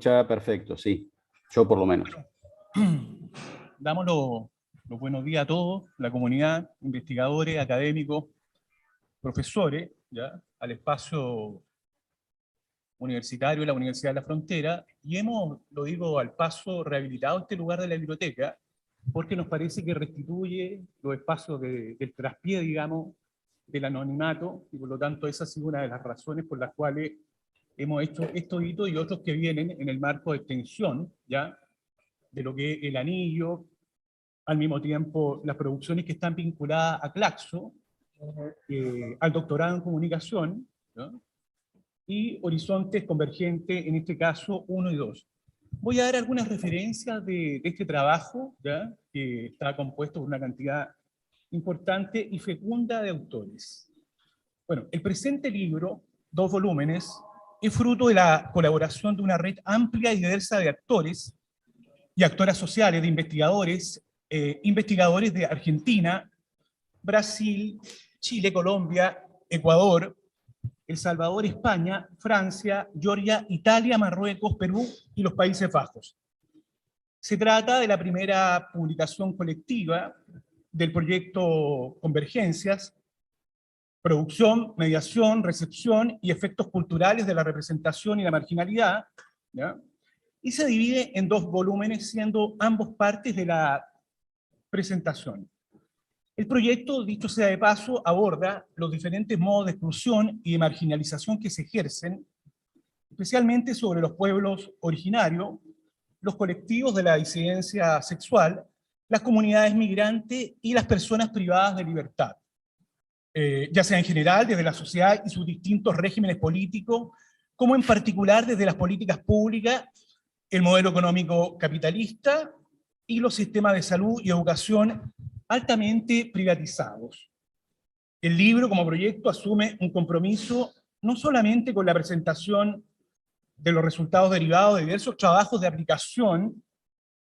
escucha perfecto, sí. Yo por lo menos. Damos los buenos días a todos, la comunidad, investigadores, académicos, profesores, ¿ya? Al espacio universitario de la Universidad de la Frontera, y hemos, lo digo al paso, rehabilitado este lugar de la biblioteca, porque nos parece que restituye los espacios del traspié, digamos, del anonimato, y por lo tanto esa ha sido una de las razones por las cuales hemos hecho estos hitos y otros que vienen en el marco de extensión, ¿ya? De lo que es el anillo, al mismo tiempo las producciones que están vinculadas a Claxo, al doctorado en comunicación, ¿no? Y horizontes convergentes, en este caso 1 y 2. Voy a dar algunas referencias de este trabajo, ¿ya? Que está compuesto por una cantidad importante y fecunda de autores. Bueno, el presente libro, 2 volúmenes, es fruto de la colaboración de una red amplia y diversa de actores y actoras sociales, de investigadores, investigadores de Argentina, Brasil, Chile, Colombia, Ecuador, El Salvador, España, Francia, Georgia, Italia, Marruecos, Perú y los Países Bajos. Se trata de la primera publicación colectiva del proyecto Convergencias, producción, mediación, recepción y efectos culturales de la representación y la marginalidad, ¿ya? Y se divide en 2 volúmenes, siendo ambos partes de la presentación. El proyecto, dicho sea de paso, aborda los diferentes modos de exclusión y de marginalización que se ejercen, especialmente sobre los pueblos originarios, los colectivos de la disidencia sexual, las comunidades migrantes y las personas privadas de libertad, ya sea en general desde la sociedad y sus distintos regímenes políticos, como en particular desde las políticas públicas, el modelo económico capitalista y los sistemas de salud y educación altamente privatizados. El libro, como proyecto, asume un compromiso no solamente con la presentación de los resultados derivados de diversos trabajos de aplicación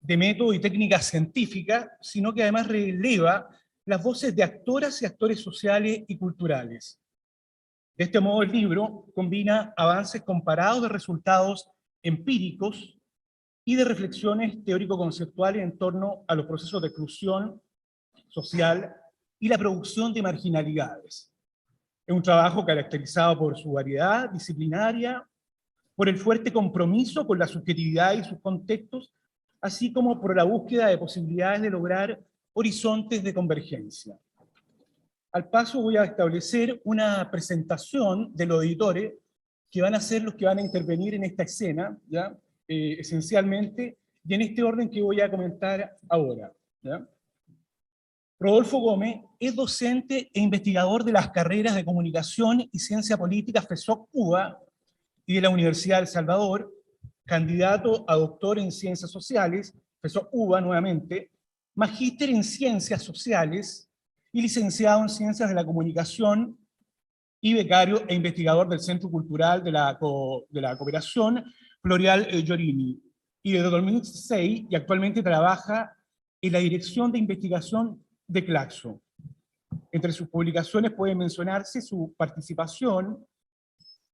de métodos y técnicas científicas, sino que además releva las voces de actoras y actores sociales y culturales. De este modo, el libro combina avances comparados de resultados empíricos y de reflexiones teórico-conceptuales en torno a los procesos de exclusión social y la producción de marginalidades. Es un trabajo caracterizado por su variedad disciplinaria, por el fuerte compromiso con la subjetividad y sus contextos, así como por la búsqueda de posibilidades de lograr horizontes de convergencia. Al paso voy a establecer una presentación de los editores que van a ser los que van a intervenir en esta escena, ¿ya? Esencialmente, y en este orden que voy a comentar ahora, ¿ya? Rodolfo Gómez es docente e investigador de las carreras de Comunicación y Ciencia Política FESOC-UBA y de la Universidad de El Salvador, candidato a doctor en Ciencias Sociales, FESOC-UBA nuevamente, magíster en Ciencias Sociales y licenciado en Ciencias de la Comunicación y becario e investigador del Centro Cultural de la Cooperación Floreal Llorini. Y desde 2006 y actualmente trabaja en la Dirección de Investigación de Claxo. Entre sus publicaciones puede mencionarse su participación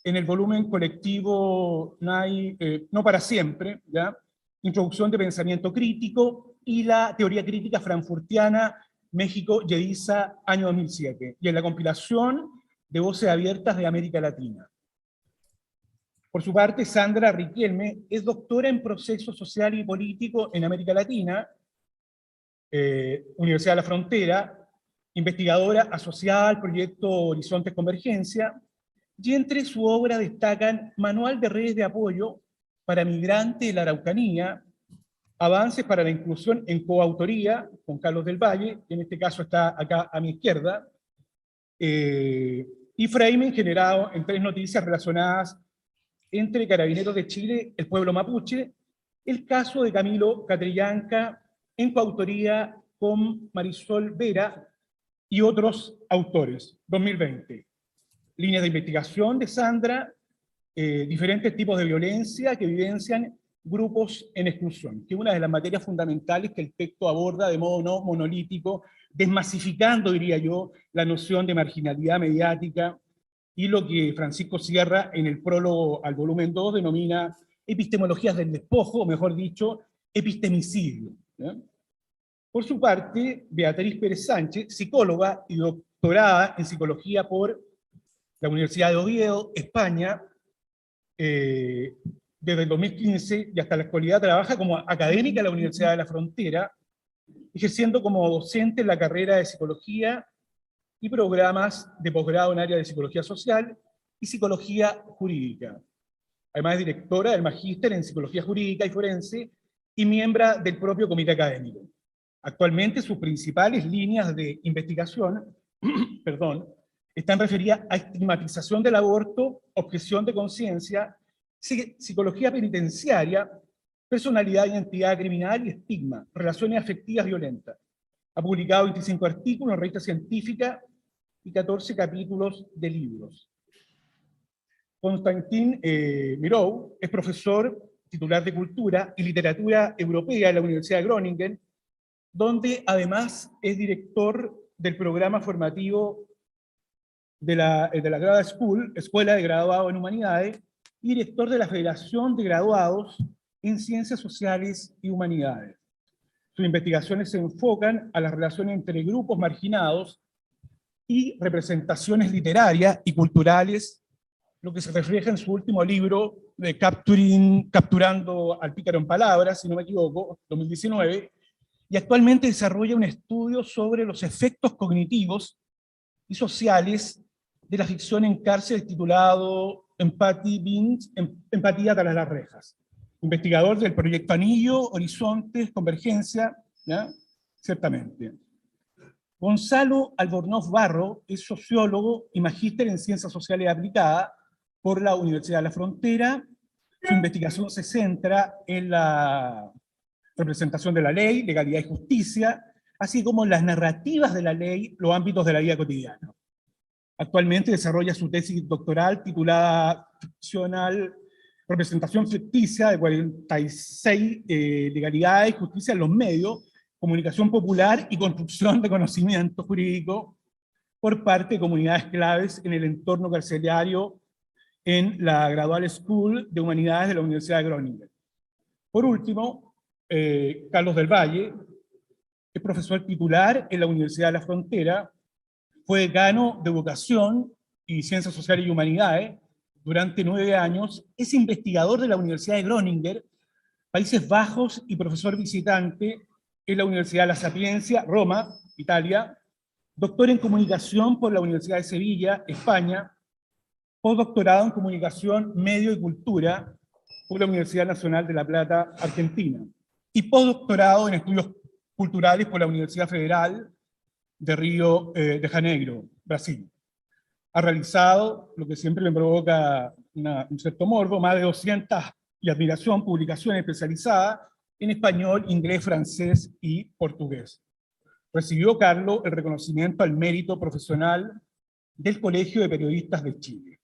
en el volumen colectivo No para siempre, ¿ya? Introducción de pensamiento crítico y la teoría crítica frankfurtiana México Yediza, año 2007, y en la compilación de Voces Abiertas de América Latina. Por su parte, Sandra Riquelme es doctora en Proceso Social y Político en América Latina, Universidad de la Frontera, investigadora asociada al proyecto Horizontes Convergencia, y entre su obra destacan Manual de Redes de Apoyo para Migrantes de la Araucanía, Avances para la Inclusión en coautoría con Carlos del Valle, que en este caso está acá a mi izquierda, y framing generado en 3 noticias relacionadas entre Carabineros de Chile, el pueblo mapuche, el caso de Camilo Catrillanca, en coautoría con Marisol Vera y otros autores, 2020. Líneas de investigación de Sandra, diferentes tipos de violencia que evidencian grupos en exclusión, que es una de las materias fundamentales que el texto aborda de modo no monolítico, desmasificando, diría yo, la noción de marginalidad mediática y lo que Francisco Sierra en el prólogo al volumen 2 denomina epistemologías del despojo, o mejor dicho, epistemicidio. ¿Ya? Por su parte, Beatriz Pérez Sánchez, psicóloga y doctorada en psicología por la Universidad de Oviedo, España, desde el 2015 y hasta la actualidad trabaja como académica en la Universidad de la Frontera, ejerciendo como docente en la carrera de psicología y programas de posgrado en área de psicología social y psicología jurídica. Además es directora del magíster en psicología jurídica y forense y miembro del propio comité académico. Actualmente sus principales líneas de investigación están referidas a estigmatización del aborto, objeción de conciencia, psicología penitenciaria, personalidad y identidad criminal y estigma, relaciones afectivas violentas. Ha publicado 25 artículos en revista científica y 14 capítulos de libros. Constantin Miró es profesor titular de Cultura y Literatura Europea en la Universidad de Groningen, donde además es director del programa formativo de la Graduate School, Escuela de Graduados en Humanidades, y director de la Federación de Graduados en Ciencias Sociales y Humanidades. Sus investigaciones se enfocan a las relaciones entre grupos marginados y representaciones literarias y culturales, lo que se refleja en su último libro, de Capturando al Pícaro en Palabras, si no me equivoco, 2019, y actualmente desarrolla un estudio sobre los efectos cognitivos y sociales de la ficción en cárcel titulado Empatía tras las rejas. Investigador del proyecto Anillo, Horizontes, Convergencia, ¿ya? Ciertamente. Gonzalo Albornoz Barro es sociólogo y magíster en Ciencias Sociales Aplicadas por la Universidad de la Frontera. Su investigación se centra en la representación de la ley, legalidad y justicia, así como en las narrativas de la ley, los ámbitos de la vida cotidiana. Actualmente desarrolla su tesis doctoral titulada Representación ficticia de 46 legalidades y justicia en los medios, comunicación popular y construcción de conocimiento jurídico por parte de comunidades claves en el entorno carcelario en la Graduate School de Humanidades de la Universidad de Groningen. Por último, Carlos del Valle es profesor titular en la Universidad de la Frontera, fue decano de Educación y Ciencias Sociales y Humanidades durante 9 años, es investigador de la Universidad de Groningen, Países Bajos, y profesor visitante en la Universidad de la Sapienza, Roma, Italia, doctor en Comunicación por la Universidad de Sevilla, España, postdoctorado en Comunicación, Medio y Cultura por la Universidad Nacional de La Plata, Argentina, y postdoctorado en Estudios Culturales por la Universidad Federal de Río de Janeiro, Brasil. Ha realizado, lo que siempre me provoca un cierto morbo, más de 200 y admiración publicaciones especializadas en español, inglés, francés y portugués. Recibió Carlos el reconocimiento al mérito profesional del Colegio de Periodistas de Chile.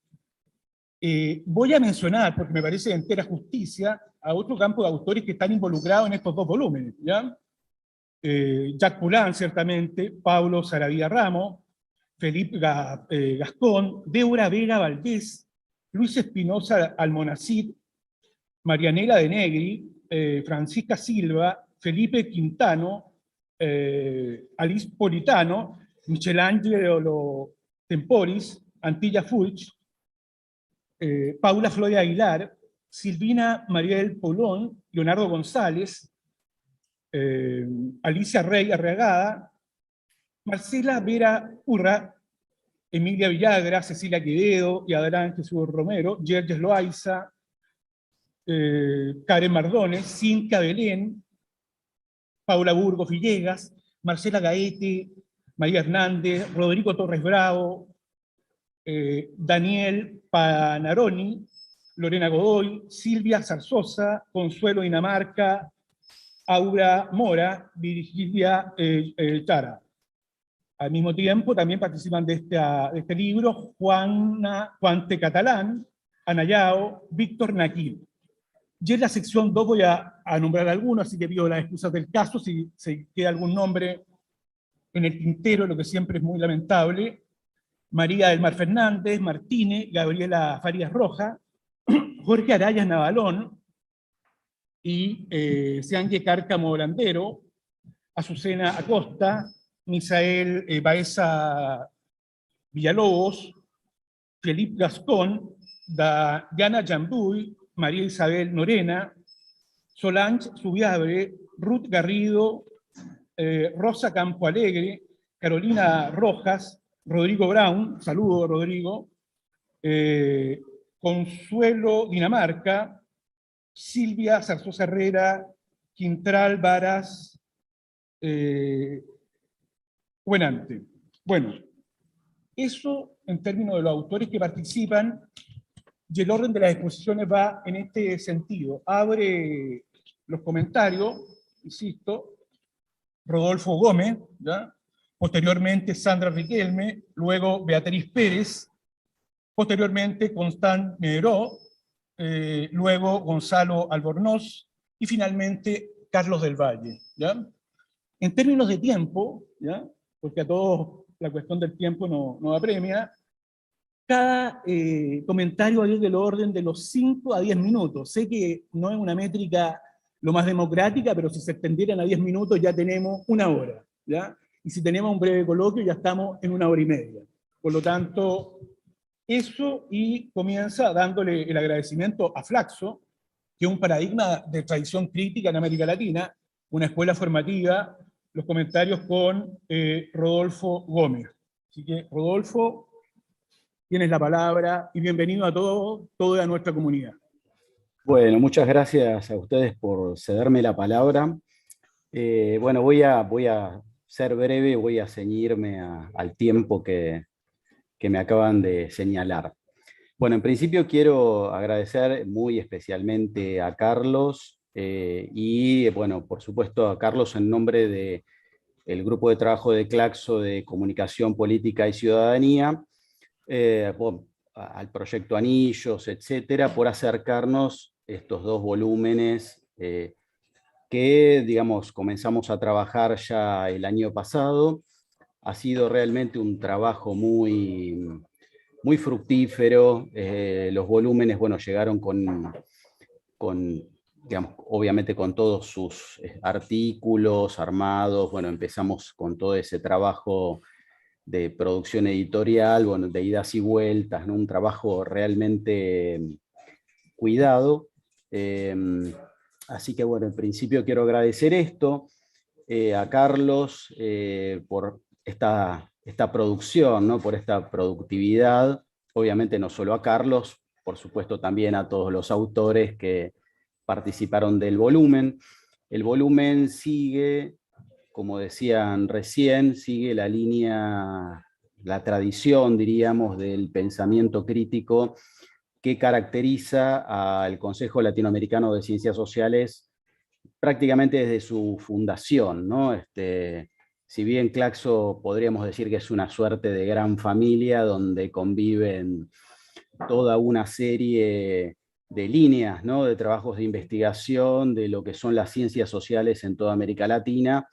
Voy a mencionar, porque me parece de entera justicia, a otro campo de autores que están involucrados en estos 2 volúmenes, ¿ya? Jacques Poulain, ciertamente, Pablo Saravia Ramos, Felipe Gascón, Débora Vega Valdés, Luis Espinosa Almonacid, Marianela de Negri, Francisca Silva, Felipe Quintano, Alice Politano, Michelangelo Temporis, Antilla Fulch, Paula Floria Aguilar, Silvina Mariel Polón, Leonardo González, Alicia Rey Arreagada, Marcela Vera Urra, Emilia Villagra, Cecilia Quevedo y Adrián Jesús Romero, Yerges Loaiza, Karen Mardones, Cinca Belén, Paula Burgos Villegas, Marcela Gaete, María Hernández, Rodrigo Torres Bravo, Daniel Panaroni, Lorena Godoy, Silvia Zarzosa, Consuelo Dinamarca, Aura Mora, Virgilia Tara. Al mismo tiempo también participan de este libro Juante Catalán, Anayao, Víctor Naquil. Y en la sección 2 voy a nombrar algunos, así que pido las excusas del caso si se queda algún nombre en el tintero, lo que siempre es muy lamentable. María del Mar Fernández, Martínez, Gabriela Farías Roja, Jorge Arayas Navalón, y Seanje Cárcamo Landero, Azucena Acosta, Misael Baeza Villalobos, Felipe Gascón, Diana Jambuy, María Isabel Norena, Solange Subiabre, Ruth Garrido, Rosa Campo Alegre, Carolina Rojas, Rodrigo Brown, saludo Rodrigo, Consuelo Dinamarca, Silvia Zarzosa Herrera, Quintral Varas, Buenante. Bueno, eso en términos de los autores que participan, y el orden de las exposiciones va en este sentido. Abre los comentarios, insisto, Rodolfo Gómez, ¿ya? Posteriormente Sandra Riquelme, luego Beatriz Pérez, posteriormente Constant Medero, luego Gonzalo Albornoz y finalmente Carlos del Valle. ¿Ya? En términos de tiempo, ¿ya? Porque a todos la cuestión del tiempo no apremia, cada comentario va a ir del orden de los 5 a 10 minutos. Sé que no es una métrica lo más democrática, pero si se extendieran a 10 minutos ya tenemos una hora, ¿ya? Y si tenemos un breve coloquio ya estamos en 1 hora y media. Por lo tanto, eso, y comienza dándole el agradecimiento a Flaxo, que es un paradigma de tradición crítica en América Latina, una escuela formativa, los comentarios con Rodolfo Gómez. Así que, Rodolfo, tienes la palabra y bienvenido a toda nuestra comunidad. Bueno, muchas gracias a ustedes por cederme la palabra. Bueno, voy a ser breve, voy a ceñirme al tiempo que me acaban de señalar. Bueno, en principio quiero agradecer muy especialmente a Carlos y, bueno, por supuesto a Carlos en nombre del grupo de trabajo de Claxo de Comunicación Política y Ciudadanía, al proyecto Anillos, etcétera, por acercarnos estos 2 volúmenes que, digamos, comenzamos a trabajar ya el año pasado. Ha sido realmente un trabajo muy fructífero. Los volúmenes, bueno, llegaron digamos, obviamente con todos sus artículos armados. Bueno, empezamos con todo ese trabajo de producción editorial, bueno, de idas y vueltas, ¿no? Un trabajo realmente cuidado. Así que, bueno, en principio quiero agradecer esto a Carlos por esta producción, ¿no? Por esta productividad. Obviamente no solo a Carlos, por supuesto también a todos los autores que participaron del volumen. El volumen sigue, como decían recién, sigue la línea, la tradición, diríamos, del pensamiento crítico que caracteriza al Consejo Latinoamericano de Ciencias Sociales prácticamente desde su fundación, ¿no? Si bien Claxo podríamos decir que es una suerte de gran familia donde conviven toda una serie de líneas, ¿no? De trabajos de investigación de lo que son las ciencias sociales en toda América Latina,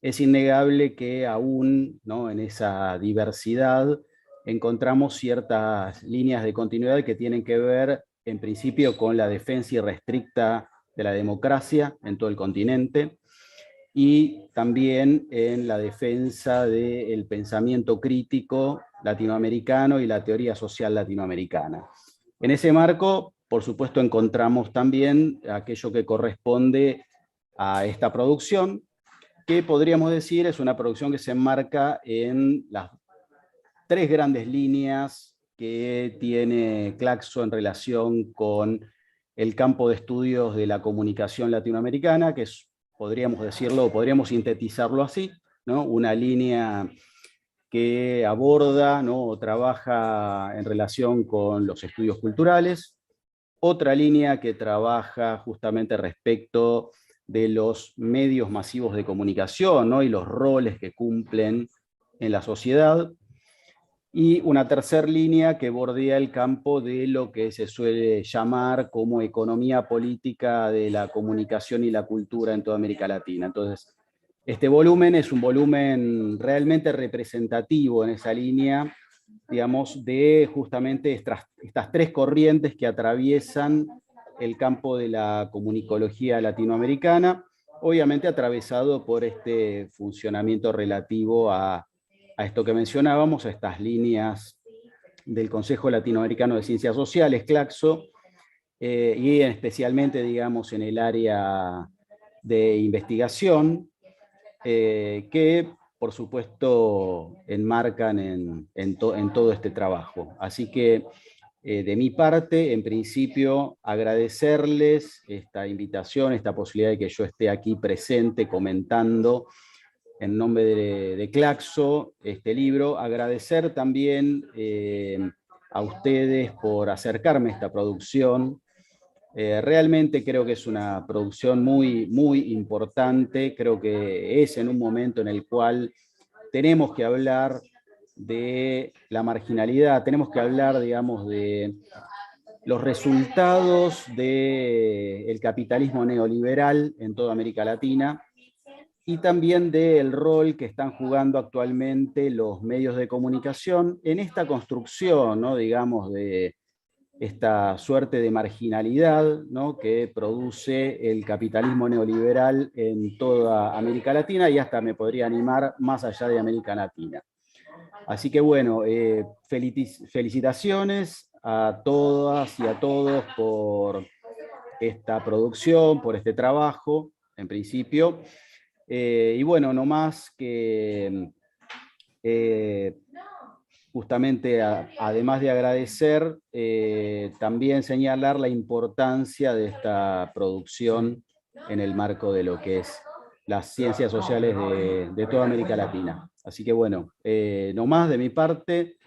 es innegable que aún, ¿no? En esa diversidad encontramos ciertas líneas de continuidad que tienen que ver, en principio, con la defensa irrestricta de la democracia en todo el continente, y también en la defensa del pensamiento crítico latinoamericano y la teoría social latinoamericana. En ese marco, por supuesto, encontramos también aquello que corresponde a esta producción, que podríamos decir es una producción que se enmarca en las 3 grandes líneas que tiene Claxo en relación con el campo de estudios de la comunicación latinoamericana, que es, podríamos decirlo, podríamos sintetizarlo así, ¿no? Una línea que aborda, ¿no? O trabaja en relación con los estudios culturales, otra línea que trabaja justamente respecto de los medios masivos de comunicación, ¿no? Y los roles que cumplen en la sociedad, y una tercera línea que bordea el campo de lo que se suele llamar como economía política de la comunicación y la cultura en toda América Latina. Entonces, este volumen es un volumen realmente representativo en esa línea, digamos, de justamente estas 3 corrientes que atraviesan el campo de la comunicología latinoamericana, obviamente atravesado por este funcionamiento relativo a esto que mencionábamos, a estas líneas del Consejo Latinoamericano de Ciencias Sociales, CLACSO, y especialmente, digamos, en el área de investigación, que por supuesto enmarcan en todo este trabajo. Así que de mi parte, en principio, agradecerles esta invitación, esta posibilidad de que yo esté aquí presente comentando en nombre de Claxo este libro. Agradecer también a ustedes por acercarme a esta producción. Realmente creo que es una producción muy, muy importante. Creo que es en un momento en el cual tenemos que hablar de la marginalidad, tenemos que hablar, digamos, de los resultados del capitalismo neoliberal en toda América Latina y también del rol que están jugando actualmente los medios de comunicación en esta construcción, ¿no? Digamos, de esta suerte de marginalidad, ¿no? Que produce el capitalismo neoliberal en toda América Latina y hasta me podría animar más allá de América Latina. Así que bueno, felicitaciones a todas y a todos por esta producción, por este trabajo, en principio. Y bueno, no más que justamente además de agradecer, también señalar la importancia de esta producción en el marco de lo que es las ciencias sociales de toda América Latina. Así que bueno, no más de mi parte,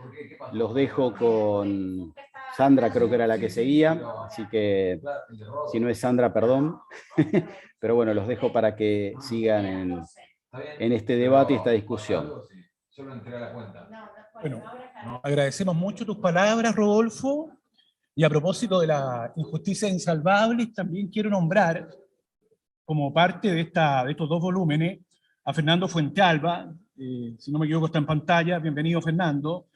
los dejo con Sandra, creo que era la que seguía, así que si no es Sandra, perdón, pero bueno, los dejo para que sigan en este debate y esta discusión. Bueno, agradecemos mucho tus palabras, Rodolfo, y a propósito de la injusticia insalvable, también quiero nombrar, como parte de estos dos volúmenes, a Fernando Fuentealba, si no me equivoco está en pantalla, bienvenido Fernando,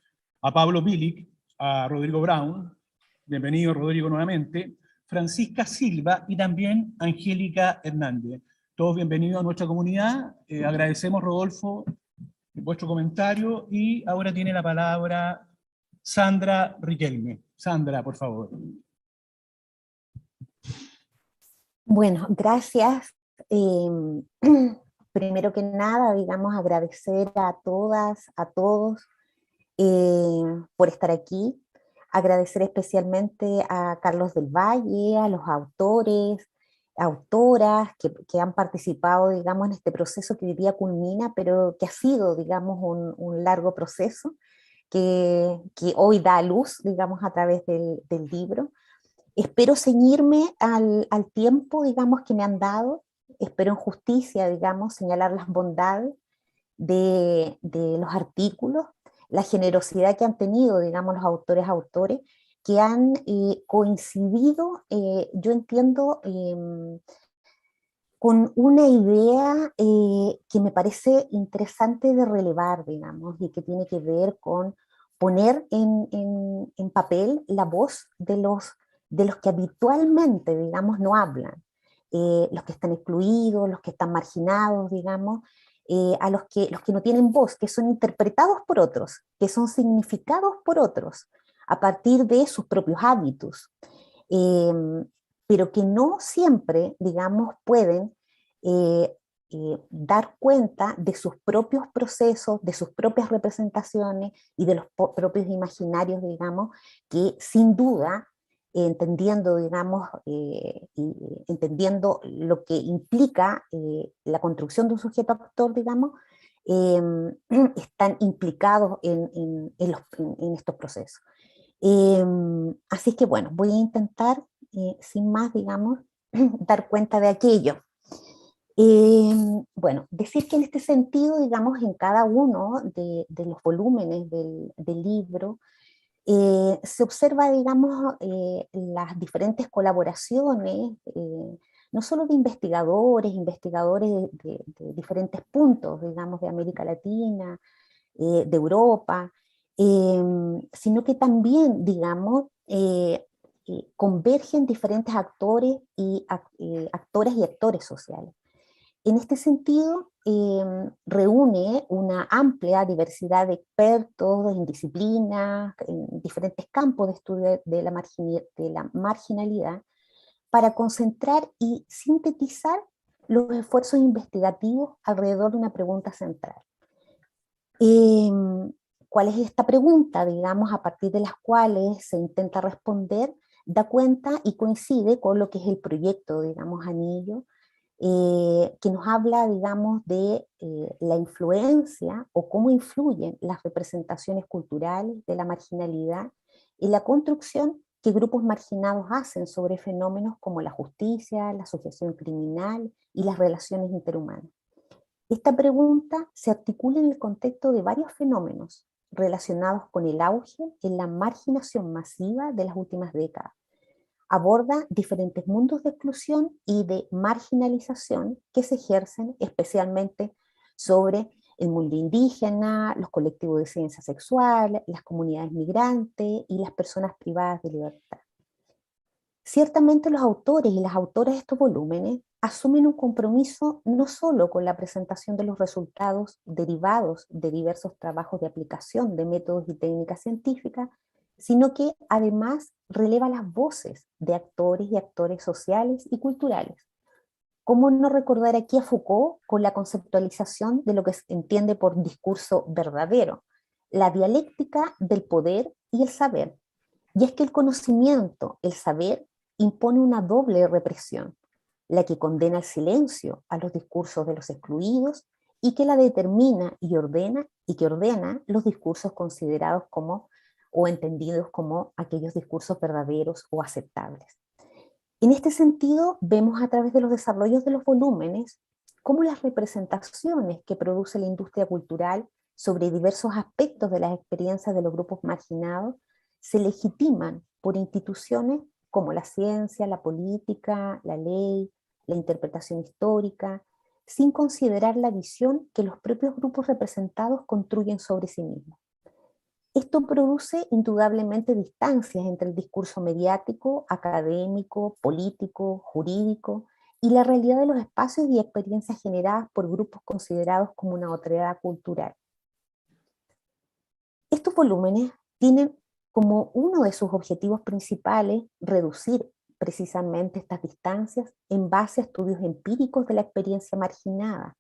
a Pablo Bilic, a Rodrigo Brown, bienvenido Rodrigo nuevamente, Francisca Silva y también Angélica Hernández. Todos bienvenidos a nuestra comunidad. Agradecemos, Rodolfo, vuestro comentario y ahora tiene la palabra Sandra Riquelme. Sandra, por favor. Bueno, gracias. Primero que nada, digamos, agradecer a todas, a todos por estar aquí. Agradecer especialmente a Carlos del Valle, a los autores, autoras que han participado, digamos, en este proceso que hoy día culmina, pero que ha sido, digamos, un largo proceso que hoy da a luz, digamos, a través del libro. Espero ceñirme al tiempo, digamos, que me han dado. Espero en justicia, digamos, señalar las bondades de los artículos, la generosidad que han tenido, digamos, los autores, que han coincidido, yo entiendo, con una idea que me parece interesante de relevar, digamos, y que tiene que ver con poner en papel la voz de los que habitualmente, digamos, no hablan, los que están excluidos, los que están marginados, digamos, a los que no tienen voz, que son interpretados por otros, que son significados por otros, a partir de sus propios hábitos. Eh, pero que no siempre, digamos, pueden dar cuenta de sus propios procesos, de sus propias representaciones y de los propios imaginarios, digamos, que sin duda, entendiendo, digamos, entendiendo lo que implica la construcción de un sujeto actor, digamos, están implicados en estos procesos. Así es que bueno, voy a intentar, sin más, digamos, dar cuenta de aquello. Bueno, decir que en este sentido, digamos, en cada uno de los volúmenes del libro, se observa, digamos, las diferentes colaboraciones, no solo de investigadores de diferentes puntos, digamos, de América Latina, de Europa, sino que también, digamos, convergen diferentes actores y actoras y actores sociales. En este sentido, reúne una amplia diversidad de expertos en disciplinas, en diferentes campos de estudio de la marginalidad, para concentrar y sintetizar los esfuerzos investigativos alrededor de una pregunta central. ¿Cuál es esta pregunta? Digamos, a partir de las cuales se intenta responder, da cuenta y coincide con lo que es el proyecto, digamos, Anillo, que nos habla, digamos, de la influencia o cómo influyen las representaciones culturales de la marginalidad y la construcción que grupos marginados hacen sobre fenómenos como la justicia, la asociación criminal y las relaciones interhumanas. Esta pregunta se articula en el contexto de varios fenómenos relacionados con el auge en la marginación masiva de las últimas décadas. Aborda diferentes mundos de exclusión y de marginalización que se ejercen especialmente sobre el mundo indígena, los colectivos de ciencia sexual, las comunidades migrantes y las personas privadas de libertad. Ciertamente los autores y las autoras de estos volúmenes asumen un compromiso no solo con la presentación de los resultados derivados de diversos trabajos de aplicación de métodos y técnicas científicas, sino que además releva las voces de actores y actores sociales y culturales. ¿Cómo no recordar aquí a Foucault con la conceptualización de lo que se entiende por discurso verdadero, la dialéctica del poder y el saber? Y es que el conocimiento, el saber, impone una doble represión, la que condena el silencio a los discursos de los excluidos y que la determina y que ordena los discursos considerados como o entendidos como aquellos discursos verdaderos o aceptables. En este sentido, vemos a través de los desarrollos de los volúmenes cómo las representaciones que produce la industria cultural sobre diversos aspectos de las experiencias de los grupos marginados se legitiman por instituciones como la ciencia, la política, la ley, la interpretación histórica, sin considerar la visión que los propios grupos representados construyen sobre sí mismos. Esto produce indudablemente distancias entre el discurso mediático, académico, político, jurídico y la realidad de los espacios y experiencias generadas por grupos considerados como una otredad cultural. Estos volúmenes tienen como uno de sus objetivos principales reducir precisamente estas distancias en base a estudios empíricos de la experiencia marginada.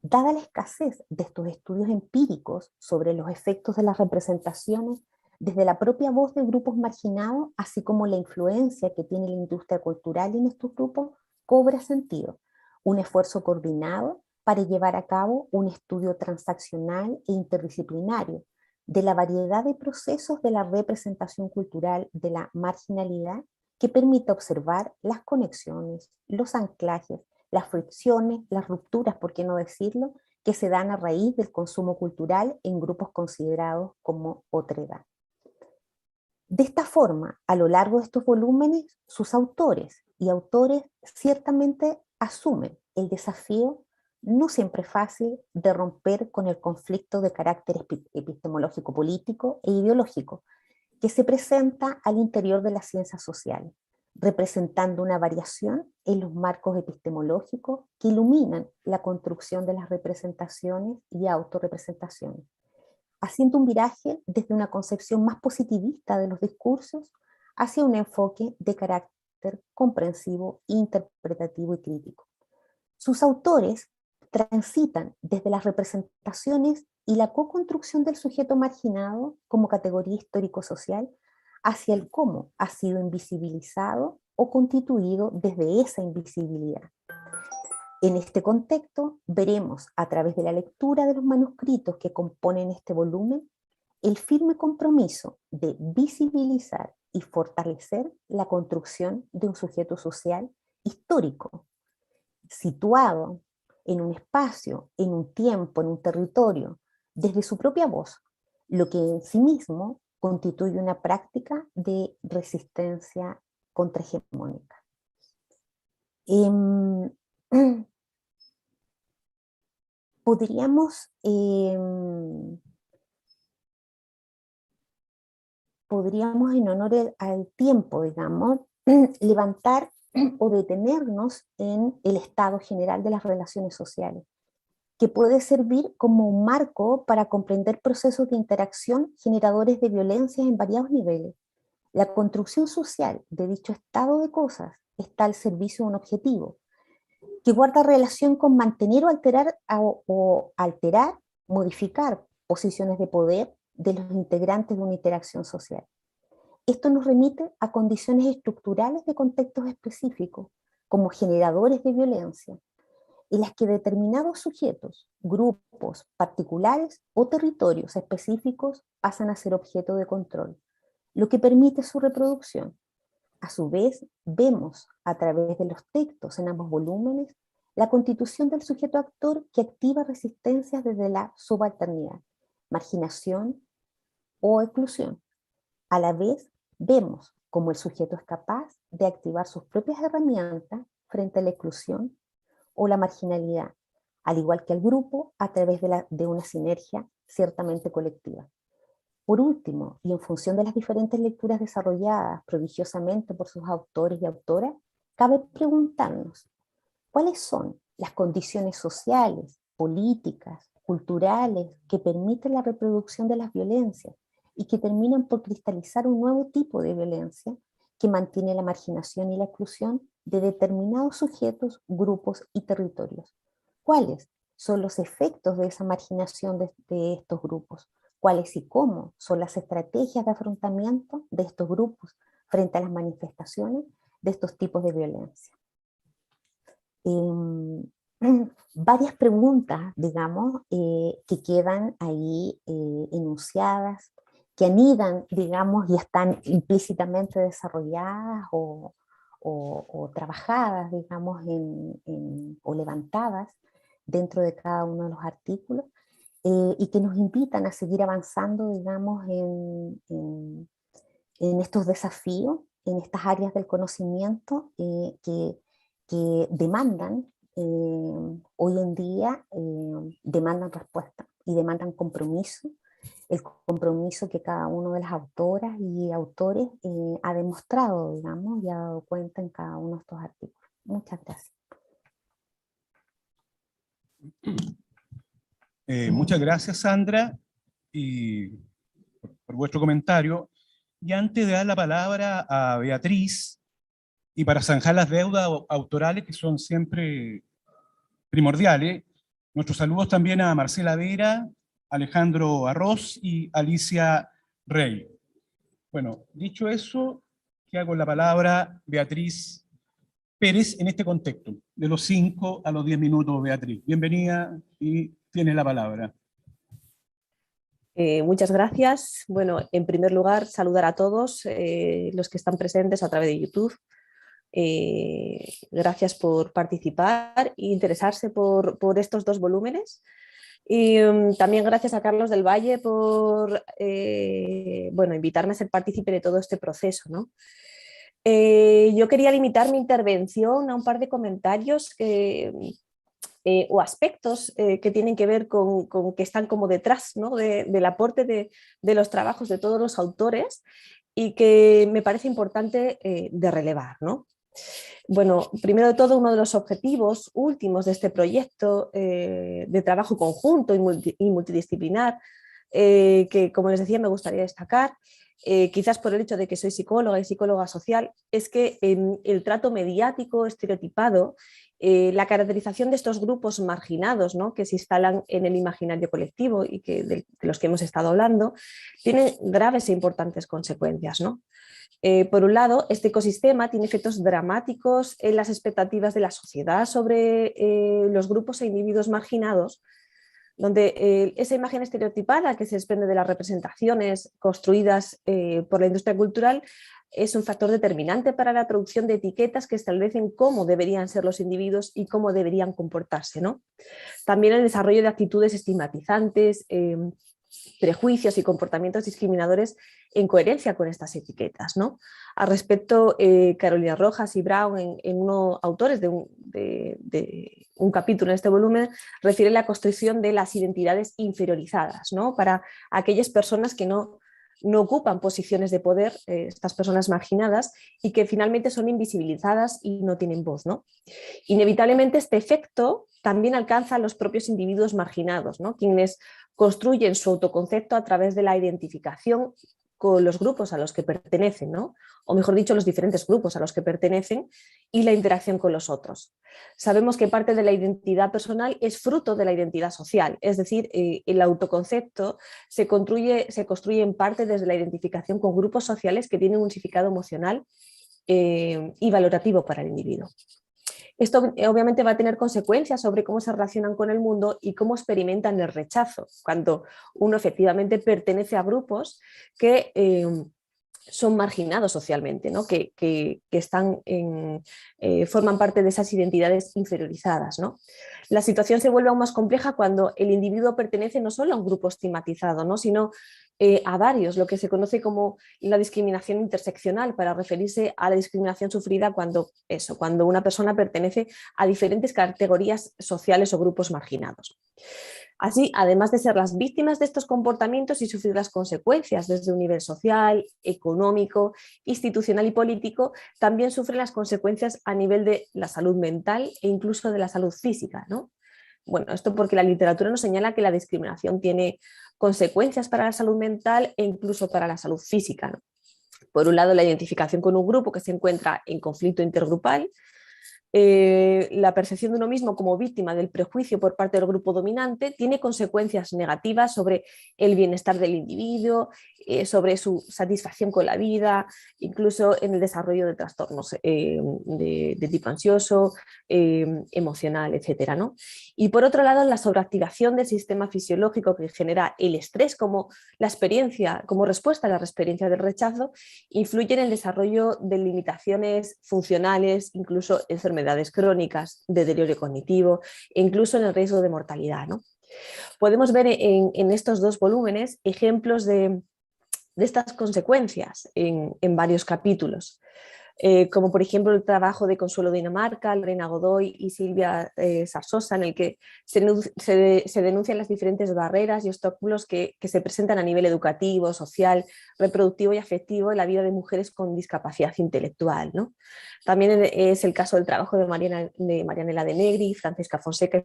Dada la escasez de estos estudios empíricos sobre los efectos de las representaciones desde la propia voz de grupos marginados, así como la influencia que tiene la industria cultural en estos grupos, cobra sentido. Un esfuerzo coordinado para llevar a cabo un estudio transaccional e interdisciplinario de la variedad de procesos de la representación cultural de la marginalidad que permita observar las conexiones, los anclajes, las fricciones, las rupturas, por qué no decirlo, que se dan a raíz del consumo cultural en grupos considerados como otredad. De esta forma, a lo largo de estos volúmenes, sus autores y autores ciertamente asumen el desafío, no siempre fácil, de romper con el conflicto de carácter epistemológico político e ideológico que se presenta al interior de las ciencias sociales, representando una variación en los marcos epistemológicos que iluminan la construcción de las representaciones y autorrepresentaciones, haciendo un viraje desde una concepción más positivista de los discursos hacia un enfoque de carácter comprensivo, interpretativo y crítico. Sus autores transitan desde las representaciones y la co-construcción del sujeto marginado como categoría histórico-social hacia el cómo ha sido invisibilizado o constituido desde esa invisibilidad. En este contexto, veremos a través de la lectura de los manuscritos que componen este volumen el firme compromiso de visibilizar y fortalecer la construcción de un sujeto social histórico, situado en un espacio, en un tiempo, en un territorio, desde su propia voz, lo que en sí mismo constituye una práctica de resistencia contrahegemónica. Podríamos podríamos, en honor al tiempo, digamos, levantar o detenernos en el estado general de las relaciones sociales, que puede servir como un marco para comprender procesos de interacción generadores de violencia en variados niveles. La construcción social de dicho estado de cosas está al servicio de un objetivo, que guarda relación con mantener o alterar, modificar posiciones de poder de los integrantes de una interacción social. Esto nos remite a condiciones estructurales de contextos específicos, como generadores de violencia, en las que determinados sujetos, grupos, particulares o territorios específicos pasan a ser objeto de control, lo que permite su reproducción. A su vez, vemos a través de los textos en ambos volúmenes la constitución del sujeto actor que activa resistencias desde la subalternidad, marginación o exclusión. A la vez, vemos cómo el sujeto es capaz de activar sus propias herramientas frente a la exclusión o la marginalidad, al igual que el grupo, a través de una sinergia ciertamente colectiva. Por último, y en función de las diferentes lecturas desarrolladas prodigiosamente por sus autores y autoras, cabe preguntarnos, ¿cuáles son las condiciones sociales, políticas, culturales que permiten la reproducción de las violencias y que terminan por cristalizar un nuevo tipo de violencia que mantiene la marginación y la exclusión de determinados sujetos, grupos y territorios? ¿Cuáles son los efectos de esa marginación de estos grupos? ¿Cuáles y cómo son las estrategias de afrontamiento de estos grupos frente a las manifestaciones de estos tipos de violencia? Varias preguntas, digamos, que quedan ahí enunciadas, que anidan, digamos, y están implícitamente desarrolladas o trabajadas, digamos, o levantadas dentro de cada uno de los artículos, y que nos invitan a seguir avanzando, digamos, en estos desafíos, en estas áreas del conocimiento que demandan, hoy en día, demandan respuesta y demandan compromiso, el compromiso que cada uno de las autoras y autores ha demostrado, digamos, y ha dado cuenta en cada uno de estos artículos. Muchas gracias. Muchas gracias, Sandra, y por vuestro comentario. Y antes de dar la palabra a Beatriz, y para zanjar las deudas autorales que son siempre primordiales, nuestros saludos también a Marcela Vera, Alejandro Arroz y Alicia Rey. Bueno, dicho eso, queda con la palabra Beatriz Pérez en este contexto, de los 5 a los 10 minutos, Beatriz. Bienvenida y tienes la palabra. Muchas gracias. Bueno, en primer lugar, saludar a todos los que están presentes a través de YouTube. Gracias por participar e interesarse por estos dos volúmenes. Y también gracias a Carlos del Valle por bueno, invitarme a ser partícipe de todo este proceso, ¿no? Yo quería limitar mi intervención a un par de comentarios o aspectos que tienen que ver con que están como detrás, ¿no? del aporte de los trabajos de todos los autores y que me parece importante de relevar, ¿no? Bueno, primero de todo, uno de los objetivos últimos de este proyecto de trabajo conjunto y multidisciplinar, que como les decía me gustaría destacar, quizás por el hecho de que soy psicóloga y psicóloga social, es que el trato mediático estereotipado, la caracterización de estos grupos marginados, ¿no? que se instalan en el imaginario colectivo y de los que hemos estado hablando, tiene graves e importantes consecuencias, ¿no? Por un lado, este ecosistema tiene efectos dramáticos en las expectativas de la sociedad sobre los grupos e individuos marginados, donde esa imagen estereotipada que se desprende de las representaciones construidas por la industria cultural es un factor determinante para la producción de etiquetas que establecen cómo deberían ser los individuos y cómo deberían comportarse, ¿no? También el desarrollo de actitudes estigmatizantes, prejuicios y comportamientos discriminadores en coherencia con estas etiquetas, ¿no? Al respecto, Carolina Rojas y Brown, autores de un capítulo en este volumen, refieren la construcción de las identidades inferiorizadas, ¿no? Para aquellas personas que no no ocupan posiciones de poder, estas personas marginadas, y que finalmente son invisibilizadas y no tienen voz, ¿no? Inevitablemente este efecto también alcanza a los propios individuos marginados, ¿no? Quienes construyen su autoconcepto a través de la identificación con los grupos a los que pertenecen, ¿no? O mejor dicho, los diferentes grupos a los que pertenecen y la interacción con los otros. Sabemos que parte de la identidad personal es fruto de la identidad social, es decir, el autoconcepto se construye en parte desde la identificación con grupos sociales que tienen un significado emocional y valorativo para el individuo. Esto obviamente va a tener consecuencias sobre cómo se relacionan con el mundo y cómo experimentan el rechazo, cuando uno efectivamente pertenece a grupos que son marginados socialmente, ¿no? que están forman parte de esas identidades inferiorizadas, ¿no? La situación se vuelve aún más compleja cuando el individuo pertenece no solo a un grupo estigmatizado, ¿no? sino a varios, lo que se conoce como la discriminación interseccional, para referirse a la discriminación sufrida cuando una persona pertenece a diferentes categorías sociales o grupos marginados. Así, además de ser las víctimas de estos comportamientos y sufrir las consecuencias desde un nivel social, económico, institucional y político, también sufren las consecuencias a nivel de la salud mental e incluso de la salud física, ¿no? Bueno, esto porque la literatura nos señala que la discriminación tiene consecuencias para la salud mental e incluso para la salud física, ¿no? Por un lado, la identificación con un grupo que se encuentra en conflicto intergrupal, la percepción de uno mismo como víctima del prejuicio por parte del grupo dominante tiene consecuencias negativas sobre el bienestar del individuo, sobre su satisfacción con la vida, incluso en el desarrollo de trastornos de tipo ansioso, emocional, etc., ¿no? Y por otro lado, la sobreactivación del sistema fisiológico que genera el estrés como respuesta a la experiencia del rechazo, influye en el desarrollo de limitaciones funcionales, incluso enfermedades crónicas, deterioro cognitivo e incluso en el riesgo de mortalidad, ¿no? Podemos ver en estos dos volúmenes ejemplos de estas consecuencias en varios capítulos, como por ejemplo el trabajo de Consuelo Dinamarca, Lorena Godoy y Silvia Sarsosa, en el que se denuncian las diferentes barreras y obstáculos que se presentan a nivel educativo, social, reproductivo y afectivo en la vida de mujeres con discapacidad intelectual, ¿no? También es el caso del trabajo de Marianela de Negri, Francesca Fonseca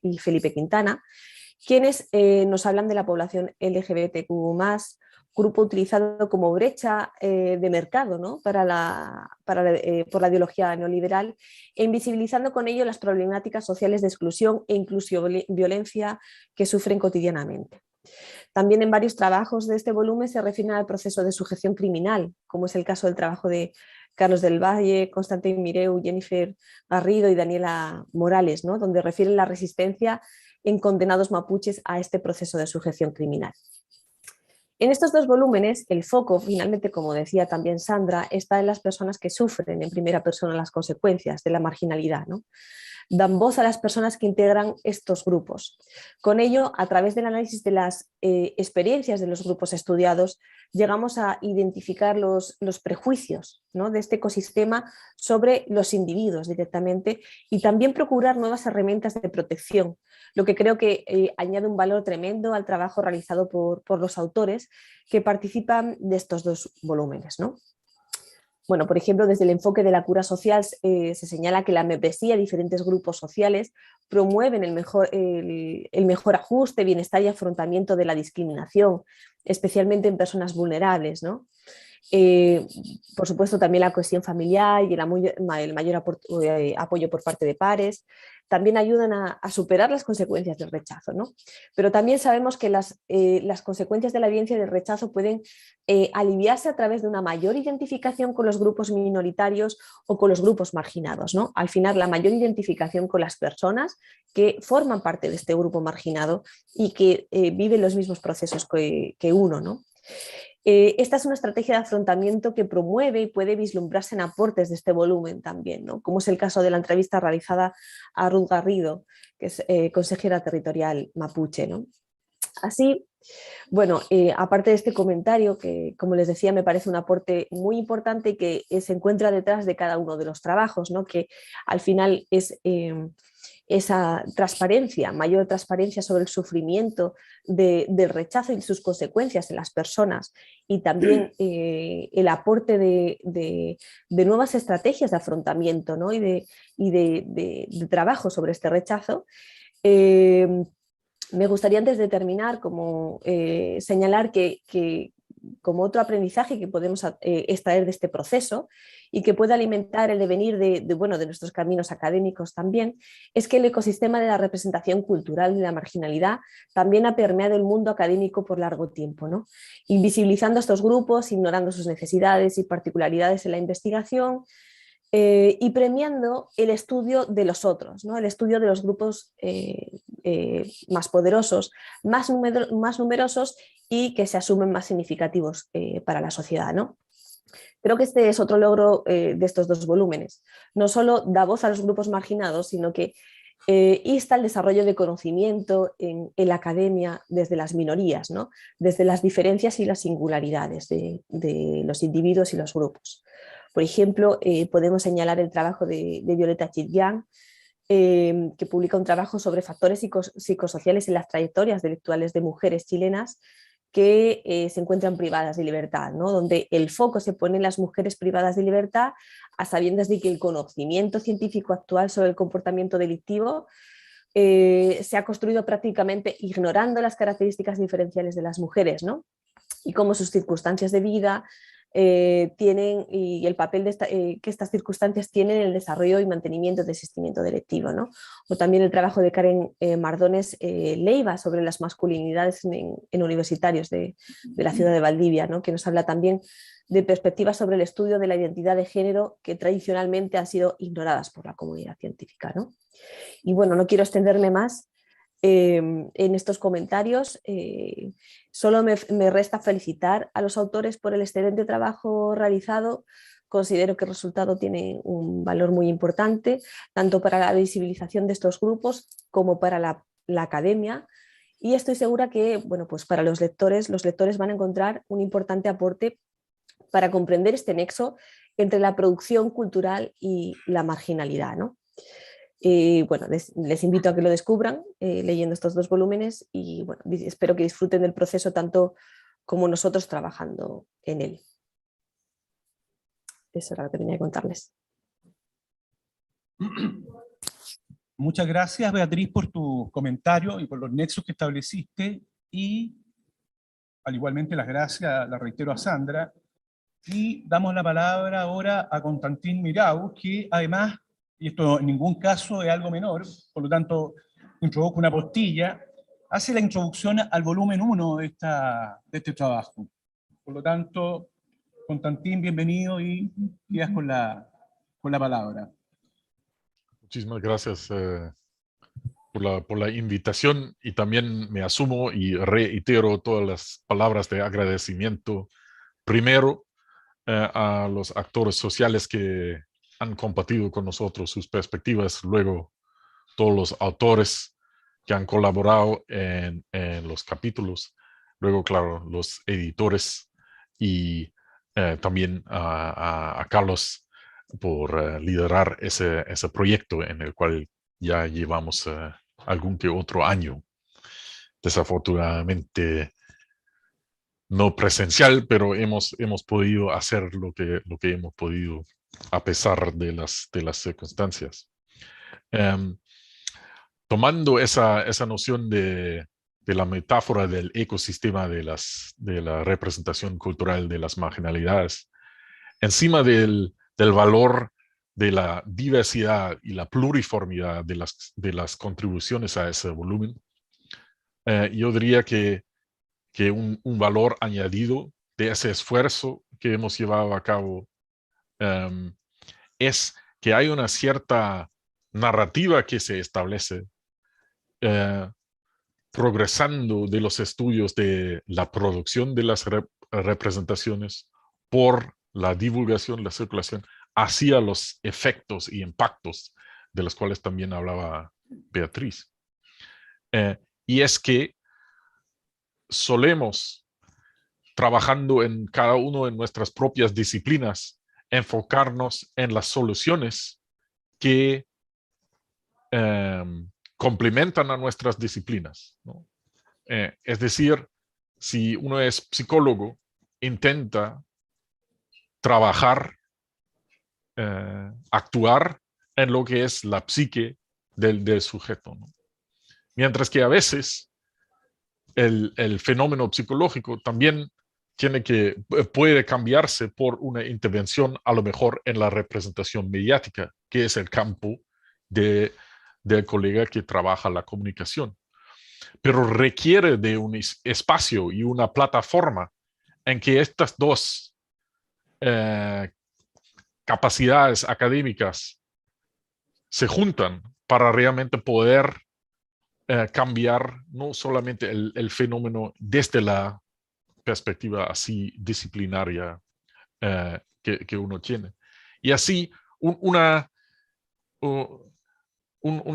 y Felipe Quintana, quienes nos hablan de la población LGBTQ+, grupo utilizado como brecha de mercado, ¿no? por la ideología neoliberal, e invisibilizando con ello las problemáticas sociales de exclusión e incluso violencia que sufren cotidianamente. También en varios trabajos de este volumen se refieren al proceso de sujeción criminal, como es el caso del trabajo de Carlos del Valle, Constantin Mireu, Jennifer Garrido y Daniela Morales, ¿no? Donde refieren la resistencia en condenados mapuches a este proceso de sujeción criminal. En estos dos volúmenes, el foco, finalmente, como decía también Sandra, está en las personas que sufren en primera persona las consecuencias de la marginalidad, ¿no? Dan voz a las personas que integran estos grupos. Con ello, a través del análisis de las experiencias de los grupos estudiados, llegamos a identificar los prejuicios, ¿no? de este ecosistema sobre los individuos directamente, y también procurar nuevas herramientas de protección, lo que creo que añade un valor tremendo al trabajo realizado por los autores que participan de estos dos volúmenes, ¿no? Bueno, por ejemplo, desde el enfoque de la cura social se señala que la membresía de diferentes grupos sociales promueven el mejor ajuste, bienestar y afrontamiento de la discriminación, especialmente en personas vulnerables, ¿no? Por supuesto, también la cohesión familiar y el mayor apoyo por parte de pares también ayudan a superar las consecuencias del rechazo, ¿no? Pero también sabemos que las consecuencias de la violencia y del rechazo pueden aliviarse a través de una mayor identificación con los grupos minoritarios o con los grupos marginados, ¿no? Al final, la mayor identificación con las personas que forman parte de este grupo marginado y que viven los mismos procesos que uno, ¿no? Esta es una estrategia de afrontamiento que promueve y puede vislumbrarse en aportes de este volumen también, ¿no? Como es el caso de la entrevista realizada a Ruth Garrido, que es consejera territorial mapuche, ¿no? Así, bueno, aparte de este comentario, que como les decía me parece un aporte muy importante y que se encuentra detrás de cada uno de los trabajos, ¿no? Que al final es esa transparencia, mayor transparencia sobre el sufrimiento del rechazo y sus consecuencias en las personas, y también el aporte de nuevas estrategias de afrontamiento, ¿no? y de trabajo sobre este rechazo. Me gustaría, antes de terminar, señalar que como otro aprendizaje que podemos extraer de este proceso y que puede alimentar el devenir de nuestros caminos académicos también, es que el ecosistema de la representación cultural y la marginalidad también ha permeado el mundo académico por largo tiempo, ¿no? Invisibilizando a estos grupos, ignorando sus necesidades y particularidades en la investigación, y premiando el estudio de los otros, ¿no? El estudio de los grupos más poderosos, más numerosos y que se asumen más significativos para la sociedad, ¿no? Creo que este es otro logro de estos dos volúmenes. No solo da voz a los grupos marginados, sino que insta el desarrollo de conocimiento en la academia desde las minorías, ¿no? Desde las diferencias y las singularidades de los individuos y los grupos. Por ejemplo, podemos señalar el trabajo de Violeta Chitguián, que publica un trabajo sobre factores psicosociales en las trayectorias intelectuales de mujeres chilenas que se encuentran privadas de libertad, ¿no? Donde el foco se pone en las mujeres privadas de libertad, a sabiendas de que el conocimiento científico actual sobre el comportamiento delictivo se ha construido prácticamente ignorando las características diferenciales de las mujeres, ¿no? Y cómo sus circunstancias de vida tienen, y el papel que estas circunstancias tienen en el desarrollo y mantenimiento del existimiento delictivo, ¿no? O también el trabajo de Karen Mardones Leiva sobre las masculinidades en universitarios de la ciudad de Valdivia, ¿no? Que nos habla también de perspectivas sobre el estudio de la identidad de género que tradicionalmente han sido ignoradas por la comunidad científica, ¿no? Y bueno, no quiero extenderme más en estos comentarios. Solo me resta felicitar a los autores por el excelente trabajo realizado. Considero que el resultado tiene un valor muy importante, tanto para la visibilización de estos grupos como para la academia, y estoy segura que, bueno, pues para los lectores van a encontrar un importante aporte para comprender este nexo entre la producción cultural y la marginalidad, ¿no? Bueno, les invito a que lo descubran leyendo estos dos volúmenes, y bueno, espero que disfruten del proceso tanto como nosotros trabajando en él. Eso era lo que tenía que contarles. Muchas gracias, Beatriz, por tu comentario y por los nexos que estableciste, y igualmente las gracias las reitero a Sandra, y damos la palabra ahora a Constantín Mirau, que además, y esto en ningún caso es algo menor, por lo tanto introdujo una postilla, hace la introducción al volumen 1 de este trabajo. Por lo tanto, Constantín, bienvenido, y quedas con la palabra. Muchísimas gracias por la invitación, y también me asumo y reitero todas las palabras de agradecimiento, primero a los actores sociales que han compartido con nosotros sus perspectivas, luego todos los autores que han colaborado en los capítulos, luego, claro, los editores, y también a Carlos por liderar ese proyecto en el cual ya llevamos algún que otro año. Desafortunadamente no presencial, pero hemos podido hacer lo que hemos podido a pesar de las circunstancias. Tomando esa noción de la metáfora del ecosistema de la representación cultural de las marginalidades, encima del valor de la diversidad y la pluriformidad de las contribuciones a ese volumen, yo diría que un valor añadido de ese esfuerzo que hemos llevado a cabo es que hay una cierta narrativa que se establece progresando de los estudios de la producción de las representaciones por la divulgación, la circulación, hacia los efectos y impactos de los cuales también hablaba Beatriz. Y es que solemos, trabajando en cada uno de nuestras propias disciplinas, enfocarnos en las soluciones que complementan a nuestras disciplinas, ¿no? Es decir, si uno es psicólogo, intenta trabajar, actuar en lo que es la psique del sujeto, ¿no? Mientras que a veces el fenómeno psicológico también puede cambiarse por una intervención a lo mejor en la representación mediática, que es el campo del colega que trabaja la comunicación. Pero requiere de un espacio y una plataforma en que estas dos capacidades académicas se juntan para realmente poder cambiar no solamente el fenómeno desde la perspectiva así disciplinaria que uno tiene. Y así un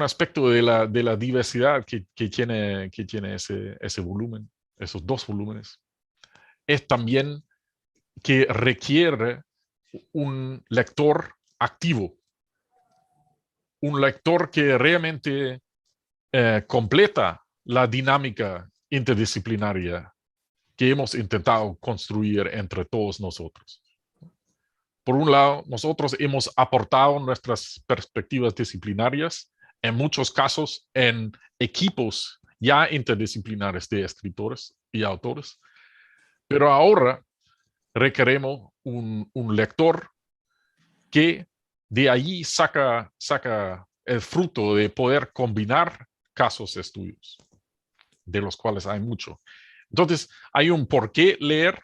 aspecto de la diversidad que tiene ese volumen, esos dos volúmenes, es también que requiere un lector activo, un lector que realmente completa la dinámica interdisciplinaria que hemos intentado construir entre todos nosotros. Por un lado, nosotros hemos aportado nuestras perspectivas disciplinarias, en muchos casos en equipos ya interdisciplinares de escritores y autores, pero ahora requeremos un lector que de allí saca el fruto de poder combinar casos de estudios, de los cuales hay mucho. Entonces, hay un por qué leer,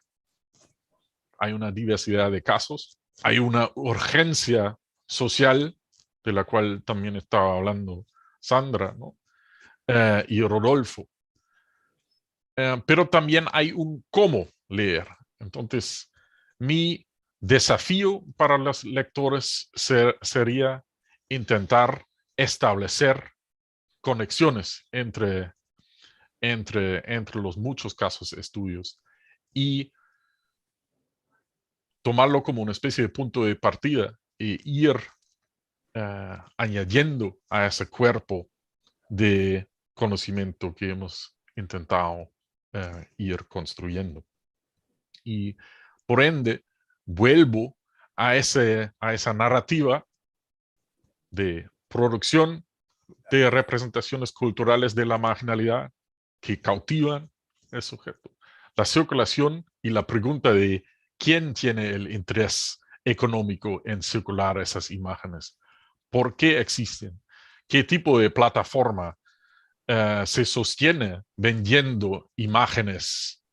hay una diversidad de casos, hay una urgencia social, de la cual también estaba hablando Sandra, ¿no? Y Rodolfo. Pero también hay un cómo leer. Entonces, mi desafío para los lectores sería intentar establecer conexiones entre los muchos casos de estudios y tomarlo como una especie de punto de partida e ir añadiendo a ese cuerpo de conocimiento que hemos intentado ir construyendo. Y por ende, vuelvo a esa narrativa de producción de representaciones culturales de la marginalidad que cautivan el sujeto. La circulación y la pregunta de quién tiene el interés económico en circular esas imágenes, por qué existen, qué tipo de plataforma se sostiene vendiendo imágenes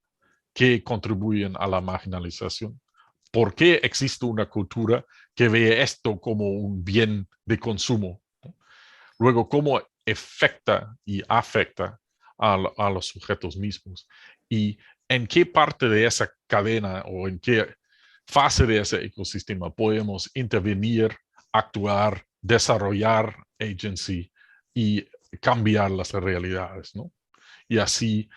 que contribuyen a la marginalización. ¿Por qué existe una cultura que ve esto como un bien de consumo? Luego, ¿cómo afecta a los sujetos mismos? Y en qué parte de esa cadena o en qué fase de ese ecosistema podemos intervenir, actuar, desarrollar agency y cambiar las realidades, ¿no? Y así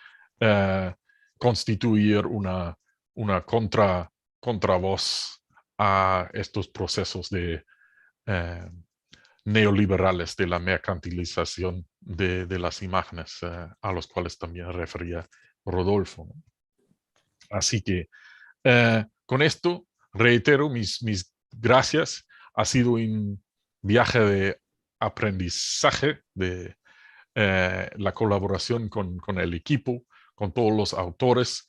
constituir una contravoz a estos procesos de neoliberales de la mercantilización de las imágenes, a los cuales también refería Rodolfo, ¿no? Así que con esto reitero mis gracias. Ha sido un viaje de aprendizaje, de la colaboración con el equipo, con todos los autores,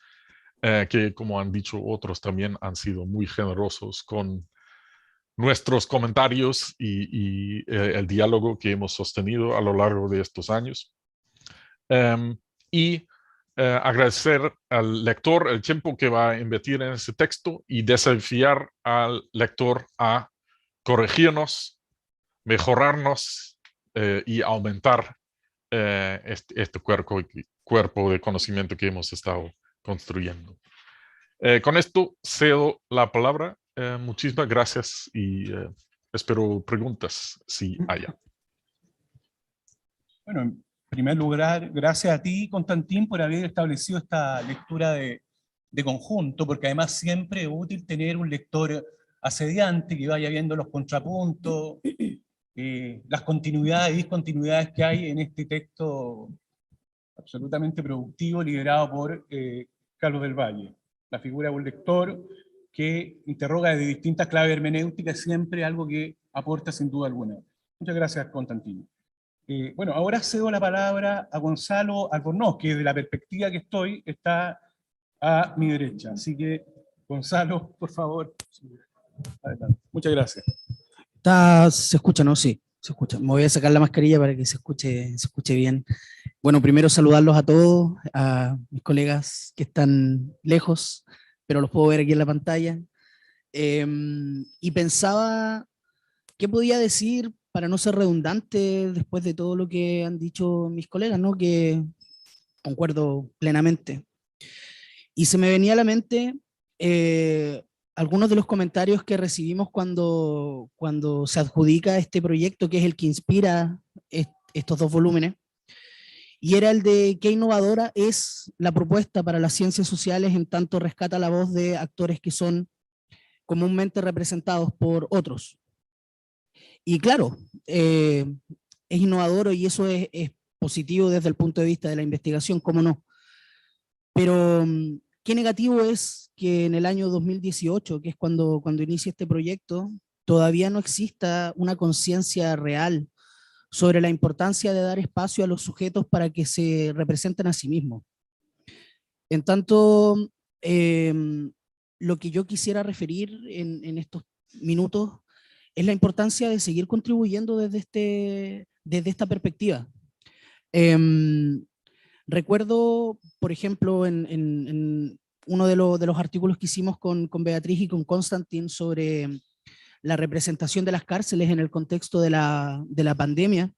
que como han dicho otros también han sido muy generosos con nuestros comentarios y el diálogo que hemos sostenido a lo largo de estos años. Y agradecer al lector el tiempo que va a invertir en ese texto y desafiar al lector a corregirnos, mejorarnos y aumentar este cuerpo de conocimiento que hemos estado construyendo. Con esto cedo la palabra. Muchísimas gracias y espero preguntas si haya. Bueno, en primer lugar, gracias a ti, Constantín, por haber establecido esta lectura de conjunto, porque además siempre es útil tener un lector asediante que vaya viendo los contrapuntos, las continuidades y discontinuidades que hay en este texto absolutamente productivo, liderado por Carlos del Valle. La figura de un lector que interroga desde distintas claves hermenéuticas, siempre algo que aporta sin duda alguna. Muchas gracias, Constantino. Bueno, ahora cedo la palabra a Gonzalo Albornoz, que desde la perspectiva que estoy está a mi derecha. Así que, Gonzalo, por favor. Adelante. Muchas gracias. Se escucha, ¿no? Sí, se escucha. Me voy a sacar la mascarilla para que se escuche bien. Bueno, primero saludarlos a todos, a mis colegas que están lejos, pero los puedo ver aquí en la pantalla. Y pensaba qué podía decir para no ser redundante después de todo lo que han dicho mis colegas, ¿no? Que concuerdo plenamente. Y se me venía a la mente algunos de los comentarios que recibimos cuando se adjudica este proyecto, que es el que inspira estos dos volúmenes, y era el de qué innovadora es la propuesta para las ciencias sociales en tanto rescata la voz de actores que son comúnmente representados por otros. Y claro, es innovador y eso es positivo desde el punto de vista de la investigación, cómo no. Pero qué negativo es que en el año 2018, que es cuando inicia este proyecto, todavía no exista una conciencia real sobre la importancia de dar espacio a los sujetos para que se representen a sí mismos. En tanto, lo que yo quisiera referir en estos minutos es la importancia de seguir contribuyendo desde esta perspectiva. Recuerdo, por ejemplo, en uno de los artículos que hicimos con Beatriz y con Constantin sobre la representación de las cárceles en el contexto de la pandemia,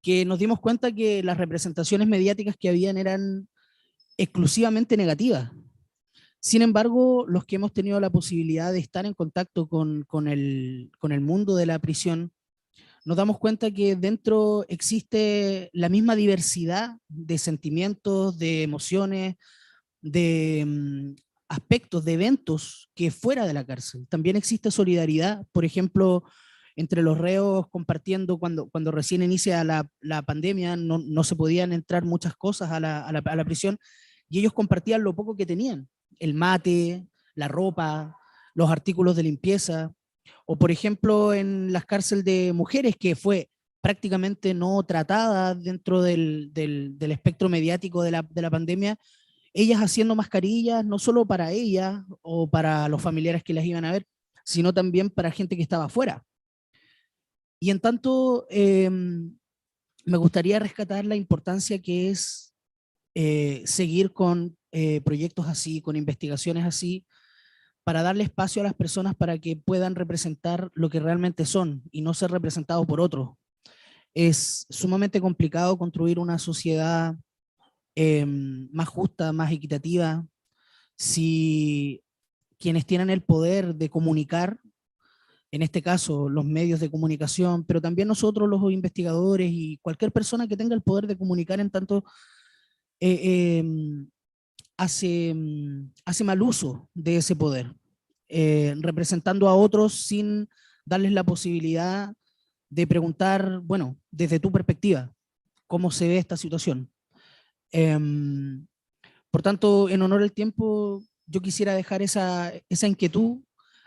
que nos dimos cuenta que las representaciones mediáticas que habían eran exclusivamente negativas. Sin embargo, los que hemos tenido la posibilidad de estar en contacto con el mundo de la prisión, nos damos cuenta que dentro existe la misma diversidad de sentimientos, de emociones, de aspectos, de eventos que fuera de la cárcel. También existe solidaridad, por ejemplo, entre los reos compartiendo cuando recién inicia la pandemia, no se podían entrar muchas cosas a la prisión, y ellos compartían lo poco que tenían, el mate, la ropa, los artículos de limpieza, o por ejemplo en las cárceles de mujeres, que fue prácticamente no tratada dentro del espectro mediático de la pandemia, ellas haciendo mascarillas, no solo para ellas o para los familiares que las iban a ver, sino también para gente que estaba afuera. Y en tanto, me gustaría rescatar la importancia que es seguir con proyectos así, con investigaciones así, para darle espacio a las personas para que puedan representar lo que realmente son y no ser representados por otros. Es sumamente complicado construir una sociedad más justa, más equitativa, si quienes tienen el poder de comunicar, en este caso los medios de comunicación, pero también nosotros los investigadores y cualquier persona que tenga el poder de comunicar en tanto hace mal uso de ese poder, representando a otros sin darles la posibilidad de preguntar, bueno, desde tu perspectiva, ¿cómo se ve esta situación? Por tanto, en honor al tiempo, yo quisiera dejar esa inquietud,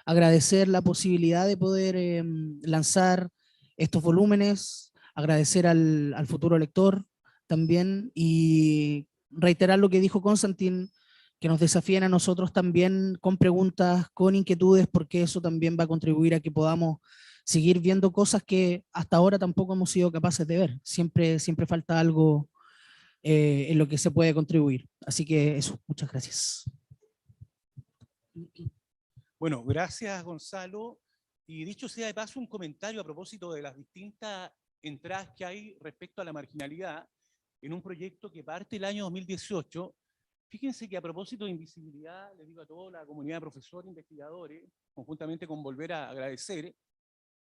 agradecer la posibilidad de poder lanzar estos volúmenes, agradecer al futuro lector también y reiterar lo que dijo Constantin, que nos desafíen a nosotros también con preguntas, con inquietudes, porque eso también va a contribuir a que podamos seguir viendo cosas que hasta ahora tampoco hemos sido capaces de ver. Siempre falta algo en lo que se puede contribuir. Así que eso, muchas gracias. Bueno, gracias Gonzalo. Y dicho sea de paso, un comentario a propósito de las distintas entradas que hay respecto a la marginalidad en un proyecto que parte el año 2018. Fíjense que a propósito de invisibilidad, les digo a toda la comunidad de profesores, investigadores, conjuntamente con volver a agradecer,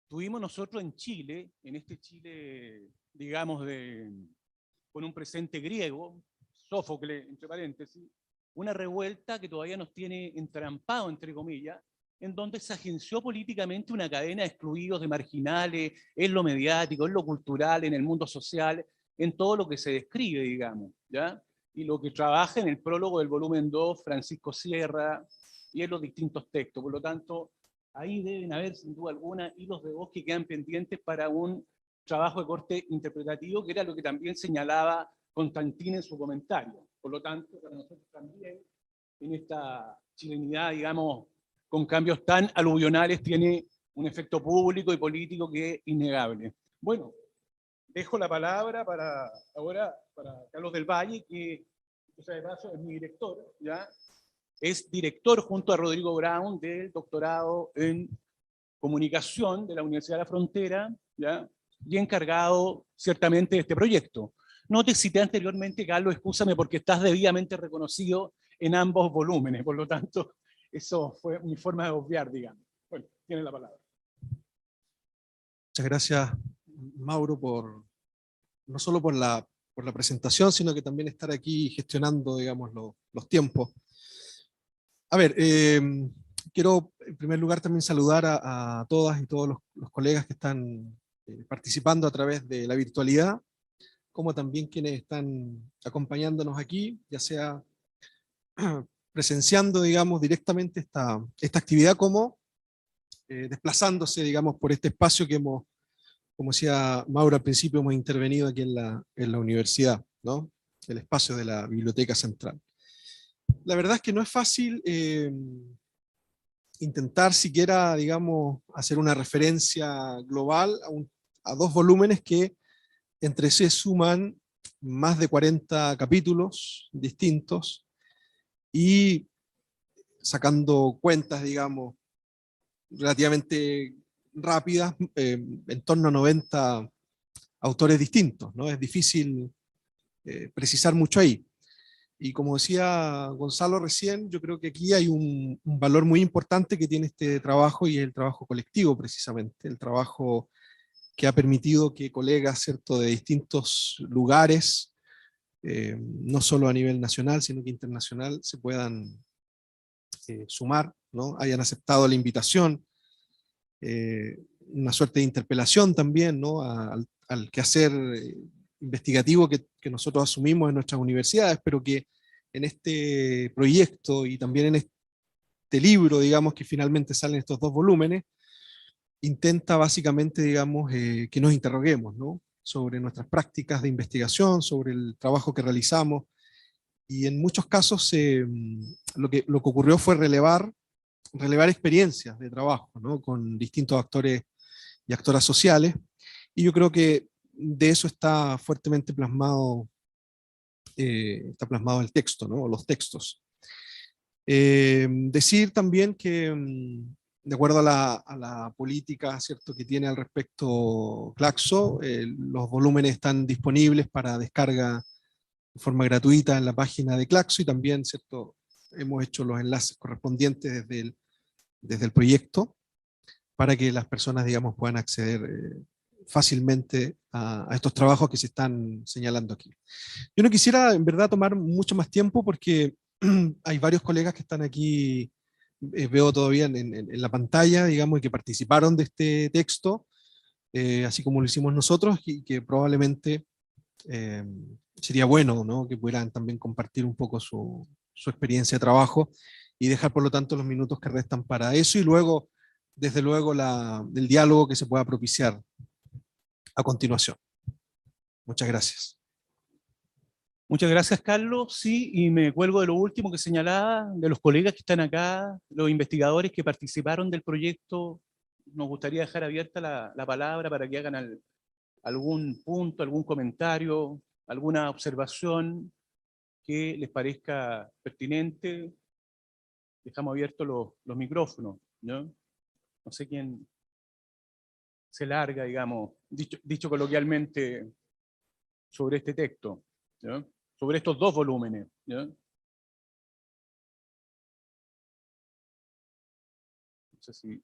tuvimos nosotros en Chile, en este Chile, digamos, con un presente griego, Sófocles, entre paréntesis, una revuelta que todavía nos tiene entrampado, entre comillas, en donde se agenció políticamente una cadena de excluidos, de marginales, en lo mediático, en lo cultural, en el mundo social, en todo lo que se describe, digamos, ¿ya? Y lo que trabaja en el prólogo del volumen 2, Francisco Sierra, y en los distintos textos. Por lo tanto, ahí deben haber, sin duda alguna, hilos de voz que quedan pendientes para un trabajo de corte interpretativo, que era lo que también señalaba Constantine en su comentario. Por lo tanto, para nosotros también, en esta chilenidad, digamos, con cambios tan aluvionales, tiene un efecto público y político que es innegable. Bueno, dejo la palabra ahora para Carlos del Valle, que, o sea, de paso, es mi director, ¿ya? Es director junto a Rodrigo Brown del doctorado en comunicación de la Universidad de la Frontera, ¿ya? Y encargado ciertamente de este proyecto. No te cité anteriormente, Carlos, excúsame porque estás debidamente reconocido en ambos volúmenes, por lo tanto, eso fue mi forma de obviar, digamos. Bueno, tienes la palabra. Muchas gracias, Mauro, no solo por la presentación, sino que también estar aquí gestionando, digamos, los tiempos. A ver, quiero en primer lugar también saludar a todas y todos los colegas que están participando a través de la virtualidad, como también quienes están acompañándonos aquí, ya sea presenciando, digamos, directamente esta actividad, como desplazándose, digamos, por este espacio que hemos, como decía Mauro al principio, hemos intervenido aquí en la universidad, ¿no? El espacio de la Biblioteca Central. La verdad es que no es fácil intentar siquiera, digamos, hacer una referencia global a dos volúmenes que entre sí suman más de 40 capítulos distintos, y sacando cuentas, digamos, relativamente rápidas, en torno a 90 autores distintos, ¿no? Es difícil precisar mucho ahí. Y como decía Gonzalo recién, yo creo que aquí hay un valor muy importante que tiene este trabajo, y es el trabajo colectivo precisamente, el trabajo que ha permitido que colegas, ¿cierto?, de distintos lugares, no solo a nivel nacional, sino que internacional, se puedan sumar, ¿no? Hayan aceptado la invitación, una suerte de interpelación también, ¿no?, al quehacer investigativo que nosotros asumimos en nuestras universidades, pero que en este proyecto y también en este libro, digamos, que finalmente salen estos dos volúmenes, intenta básicamente, digamos, que nos interroguemos, ¿no?, sobre nuestras prácticas de investigación, sobre el trabajo que realizamos, y en muchos casos lo que ocurrió fue relevar experiencias de trabajo, ¿no?, con distintos actores y actoras sociales, y yo creo que de eso está fuertemente plasmado, el texto, ¿no?, o los textos. Decir también que, de acuerdo a la política, ¿cierto?, que tiene al respecto Claxo, los volúmenes están disponibles para descarga de forma gratuita en la página de Claxo, y también, ¿cierto?, hemos hecho los enlaces correspondientes desde el proyecto para que las personas, digamos, puedan acceder fácilmente a estos trabajos que se están señalando aquí. Yo no quisiera, en verdad, tomar mucho más tiempo porque hay varios colegas que están aquí, veo todavía en la pantalla, digamos, y que participaron de este texto, así como lo hicimos nosotros, y que probablemente sería bueno, ¿no?, que pudieran también compartir un poco su experiencia de trabajo, y dejar por lo tanto los minutos que restan para eso, y luego, desde luego, el diálogo que se pueda propiciar a continuación. Muchas gracias. Muchas gracias, Carlos. Sí, y me cuelgo de lo último que señalaba, de los colegas que están acá, los investigadores que participaron del proyecto. Nos gustaría dejar abierta la palabra para que hagan algún punto, algún comentario, alguna observación que les parezca pertinente. Dejamos abiertos los micrófonos, ¿no? No sé quién se larga, digamos, dicho coloquialmente, sobre este texto, ¿no?, sobre estos dos volúmenes, ¿no? No sé si...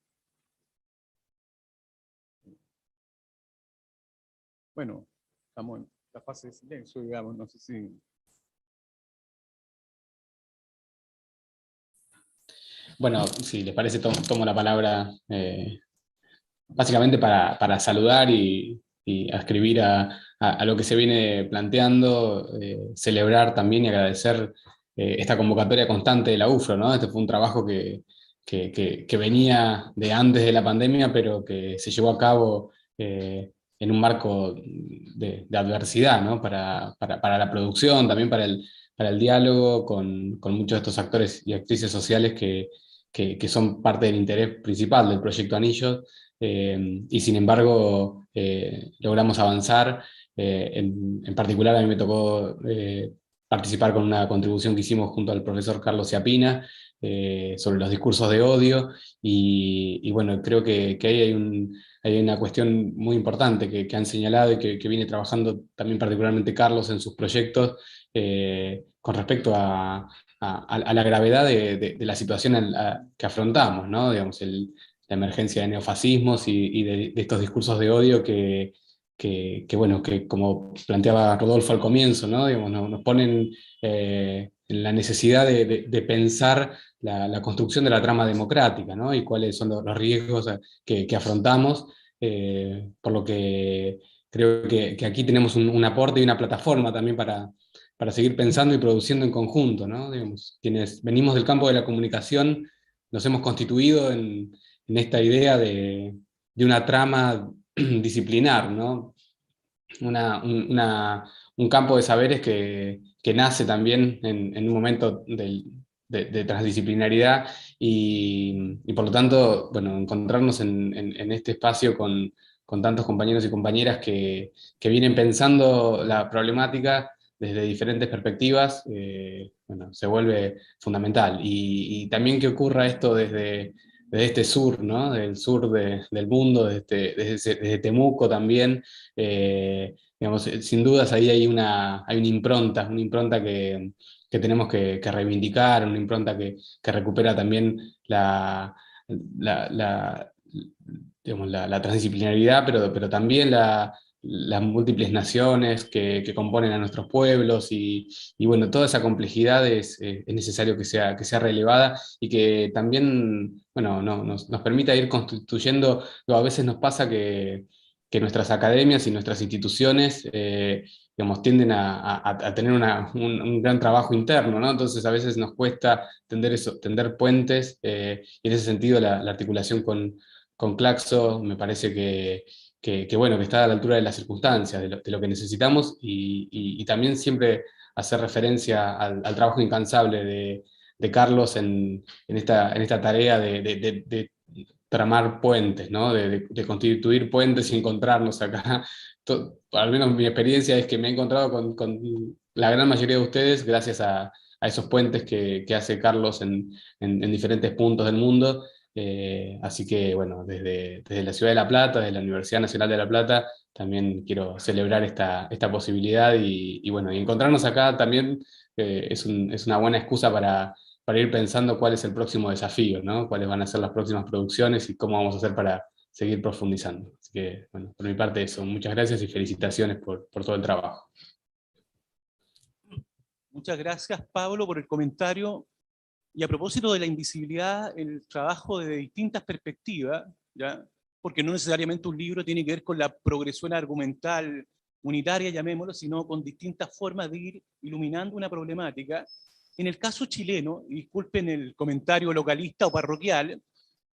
Bueno, estamos en la fase de silencio, digamos, no sé si... Bueno, si les parece, tomo la palabra básicamente para saludar y ascribir a lo que se viene planteando, celebrar también y agradecer esta convocatoria constante de la UFRO, ¿no? Este fue un trabajo que venía de antes de la pandemia, pero que se llevó a cabo en un marco de adversidad, ¿no? Para la producción, también para el diálogo con muchos de estos actores y actrices sociales que son parte del interés principal del proyecto Anillos, y sin embargo logramos avanzar. En particular a mí me tocó participar con una contribución que hicimos junto al profesor Carlos Ciapina sobre los discursos de odio, y bueno, creo que ahí hay una cuestión muy importante que han señalado y que viene trabajando también particularmente Carlos en sus proyectos con respecto a la gravedad de la situación que afrontamos, ¿no? Digamos, la emergencia de neofascismos y de estos discursos de odio bueno, que como planteaba Rodolfo al comienzo, ¿no? Digamos, nos ponen en la necesidad de pensar la construcción de la trama democrática, ¿no? Y cuáles son los riesgos que afrontamos, por lo que creo que aquí tenemos un aporte y una plataforma también para seguir pensando y produciendo en conjunto, ¿no? Digamos, quienes venimos del campo de la comunicación nos hemos constituido en esta idea de una trama disciplinar, ¿no? Un campo de saberes que nace también en un momento de transdisciplinaridad y por lo tanto, bueno, encontrarnos en este espacio con tantos compañeros y compañeras que vienen pensando la problemática desde diferentes perspectivas, bueno, se vuelve fundamental. Y también que ocurra esto desde este sur, ¿no? Del sur del mundo, desde Temuco también. Digamos, sin dudas ahí hay una impronta que tenemos que reivindicar, una impronta que recupera también la, digamos, la transdisciplinaridad, pero también las múltiples naciones que componen a nuestros pueblos, y bueno, toda esa complejidad es necesario que sea relevada y que también, bueno, nos permita ir constituyendo. A veces nos pasa que nuestras academias y nuestras instituciones digamos, tienden a tener un gran trabajo interno, ¿no? Entonces a veces nos cuesta tender puentes, y en ese sentido la articulación con Claxo me parece bueno, que está a la altura de las circunstancias, de lo que necesitamos, y también siempre hacer referencia al trabajo incansable de Carlos en esta tarea de tramar puentes, ¿no? De constituir puentes y encontrarnos acá. Al menos mi experiencia es que me he encontrado con la gran mayoría de ustedes gracias a esos puentes que hace Carlos en diferentes puntos del mundo. Así que, bueno, desde la Ciudad de La Plata, desde la Universidad Nacional de La Plata, también quiero celebrar esta posibilidad y bueno, y encontrarnos acá también es una buena excusa para ir pensando cuál es el próximo desafío, ¿no? Cuáles van a ser las próximas producciones y cómo vamos a hacer para seguir profundizando. Así que, bueno, por mi parte eso. Muchas gracias y felicitaciones por todo el trabajo. Muchas gracias, Pablo, por el comentario. Y a propósito de la invisibilidad, el trabajo de distintas perspectivas, ¿ya? Porque no necesariamente un libro tiene que ver con la progresión argumental unitaria, llamémoslo, sino con distintas formas de ir iluminando una problemática. En el caso chileno, y disculpen el comentario localista o parroquial,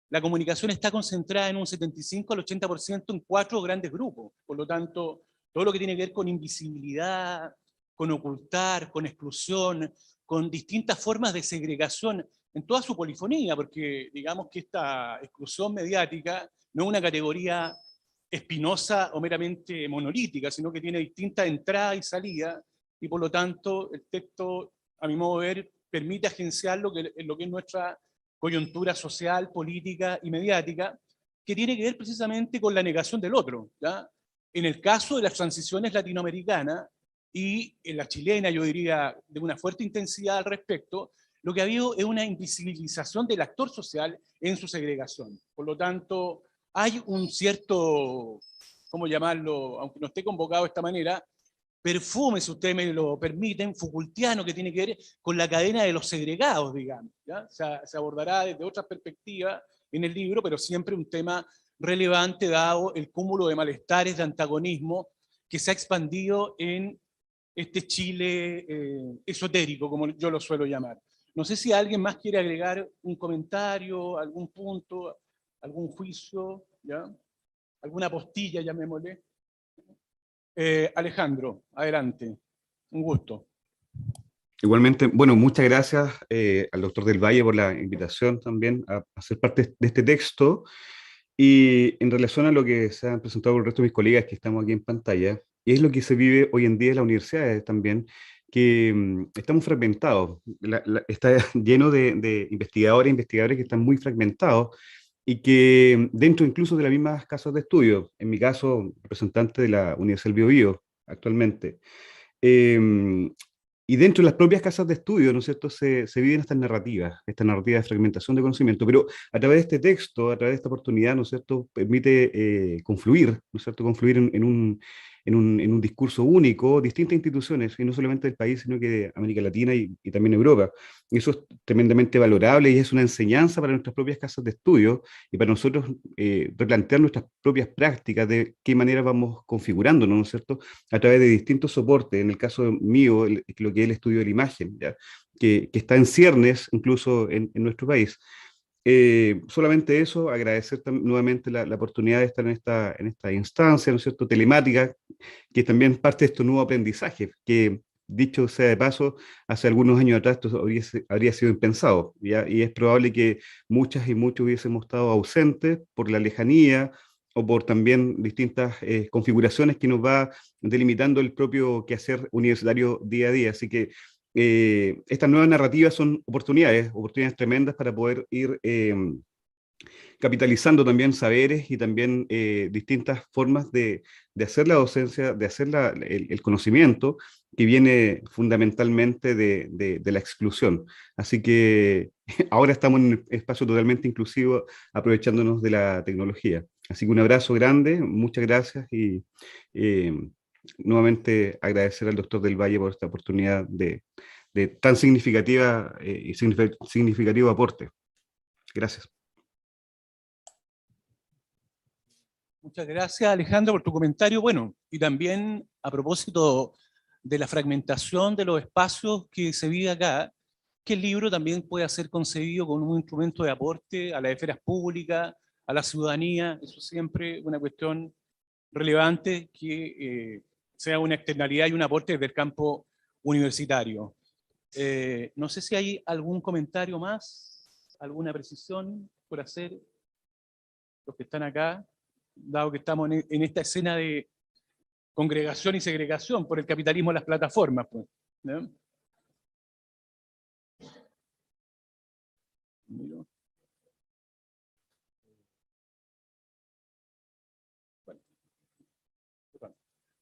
la comunicación está concentrada en un 75 al 80% en 4 grandes grupos. Por lo tanto, todo lo que tiene que ver con invisibilidad, con ocultar, con exclusión, con distintas formas de segregación en toda su polifonía, porque digamos que esta exclusión mediática no es una categoría espinosa o meramente monolítica, sino que tiene distintas entradas y salidas, y por lo tanto el texto, a mi modo de ver, permite agenciar lo que es nuestra coyuntura social, política y mediática, que tiene que ver precisamente con la negación del otro, ¿ya? En el caso de las transiciones latinoamericanas, y en la chilena, yo diría, de una fuerte intensidad al respecto, lo que ha habido es una invisibilización del actor social en su segregación. Por lo tanto, hay un cierto, ¿cómo llamarlo?, aunque no esté convocado de esta manera, perfume, si ustedes me lo permiten, Foucaultiano, que tiene que ver con la cadena de los segregados, digamos. ¿Ya? Se abordará desde otras perspectivas en el libro, pero siempre un tema relevante dado el cúmulo de malestares, de antagonismo que se ha expandido en este Chile esotérico, como yo lo suelo llamar. No sé si alguien más quiere agregar un comentario, algún punto, algún juicio, ¿ya? Alguna postilla, llamémosle. Alejandro, adelante. Un gusto. Igualmente, bueno, muchas gracias al doctor Del Valle por la invitación también a ser parte de este texto. Y en relación a lo que se han presentado por el resto de mis colegas que estamos aquí en pantalla, y es lo que se vive hoy en día en las universidades también, que estamos fragmentados. Está lleno de investigadores e investigadores que están muy fragmentados y que dentro incluso de las mismas casas de estudio, en mi caso, representante de la Universidad del Biobío actualmente, y dentro de las propias casas de estudio, ¿no es cierto?, se viven estas narrativas de fragmentación de conocimiento, pero a través de este texto, a través de esta oportunidad, ¿no es cierto?, permite confluir, ¿no es cierto?, confluir en un discurso único, distintas instituciones, y no solamente del país, sino que de América Latina y también Europa. Y eso es tremendamente valorable y es una enseñanza para nuestras propias casas de estudio y para nosotros replantear nuestras propias prácticas, de qué manera vamos configurándonos, ¿no es cierto?, a través de distintos soportes. En el caso mío, lo que es el estudio de la imagen, ¿ya? Que está en ciernes incluso en nuestro país. Solamente eso, agradecer nuevamente la oportunidad de estar en esta instancia, ¿no es cierto?, telemática, que también parte de este nuevo aprendizaje, que dicho sea de paso, hace algunos años atrás esto habría sido impensado, ¿ya? Y es probable que muchas y muchos hubiésemos estado ausentes por la lejanía o por también distintas configuraciones que nos va delimitando el propio quehacer universitario día a día. Así que estas nuevas narrativas son oportunidades tremendas para poder ir capitalizando también saberes y también distintas formas de hacer la docencia, de hacer el conocimiento que viene fundamentalmente de la exclusión. Así que ahora estamos en un espacio totalmente inclusivo, aprovechándonos de la tecnología. Así que un abrazo grande, muchas gracias y nuevamente agradecer al doctor Del Valle por esta oportunidad de tan significativa y significativo aporte. Gracias. Muchas gracias, Alejandro, por tu comentario. Bueno, y también a propósito de la fragmentación de los espacios que se vive acá, que el libro también puede ser concebido como un instrumento de aporte a las esferas públicas, a la ciudadanía. Eso es siempre una cuestión relevante, que sea una externalidad y un aporte desde el campo universitario. No sé si hay algún comentario más, alguna precisión por hacer los que están acá, dado que estamos en esta escena de congregación y segregación por el capitalismo de las plataformas, pues, ¿no?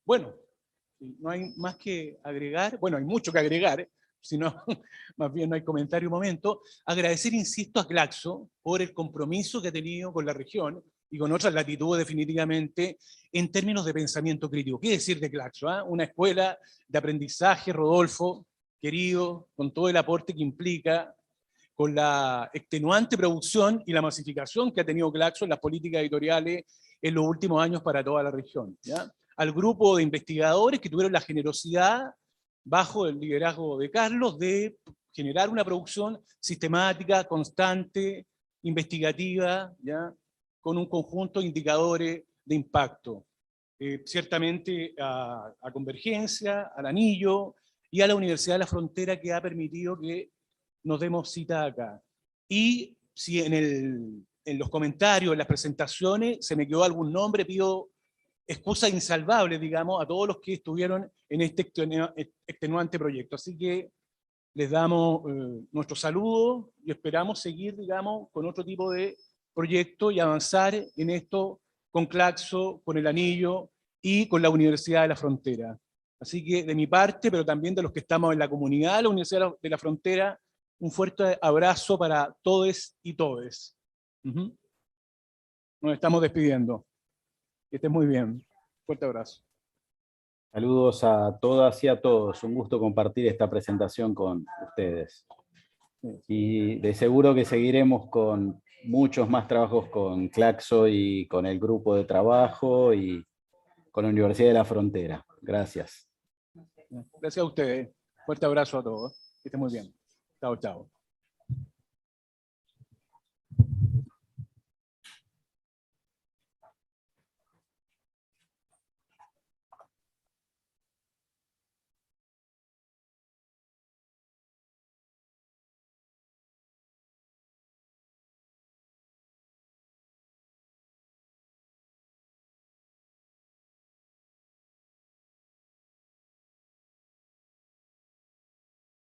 Bueno, no hay más que agregar, bueno, hay mucho que agregar, si no, más bien no hay comentario un momento. Agradecer, insisto, a Claxo por el compromiso que ha tenido con la región y con otras latitudes definitivamente en términos de pensamiento crítico. ¿Qué decir de Claxo? Una escuela de aprendizaje, Rodolfo, querido, con todo el aporte que implica, con la extenuante producción y la masificación que ha tenido Claxo en las políticas editoriales en los últimos años para toda la región, ¿ya? Al grupo de investigadores que tuvieron la generosidad, bajo el liderazgo de Carlos, de generar una producción sistemática, constante, investigativa, ¿ya?, con un conjunto de indicadores de impacto. Ciertamente a Convergencia, al Anillo y a la Universidad de la Frontera, que ha permitido que nos demos cita acá. Y si en los comentarios, en las presentaciones, se me quedó algún nombre, pido excusa insalvable, digamos, a todos los que estuvieron en este extenuante proyecto. Así que les damos nuestro saludo y esperamos seguir, digamos, con otro tipo de proyecto y avanzar en esto con Claxo, con el Anillo y con la Universidad de la Frontera. Así que de mi parte, pero también de los que estamos en la comunidad de la Universidad de la Frontera, un fuerte abrazo para todes y todes. Nos estamos despidiendo. Que estés muy bien. Fuerte abrazo. Saludos a todas y a todos. Un gusto compartir esta presentación con ustedes. Y de seguro que seguiremos con muchos más trabajos con Claxo y con el grupo de trabajo y con la Universidad de la Frontera. Gracias. Gracias a ustedes. Fuerte abrazo a todos. Que estén muy bien. Chao, chao.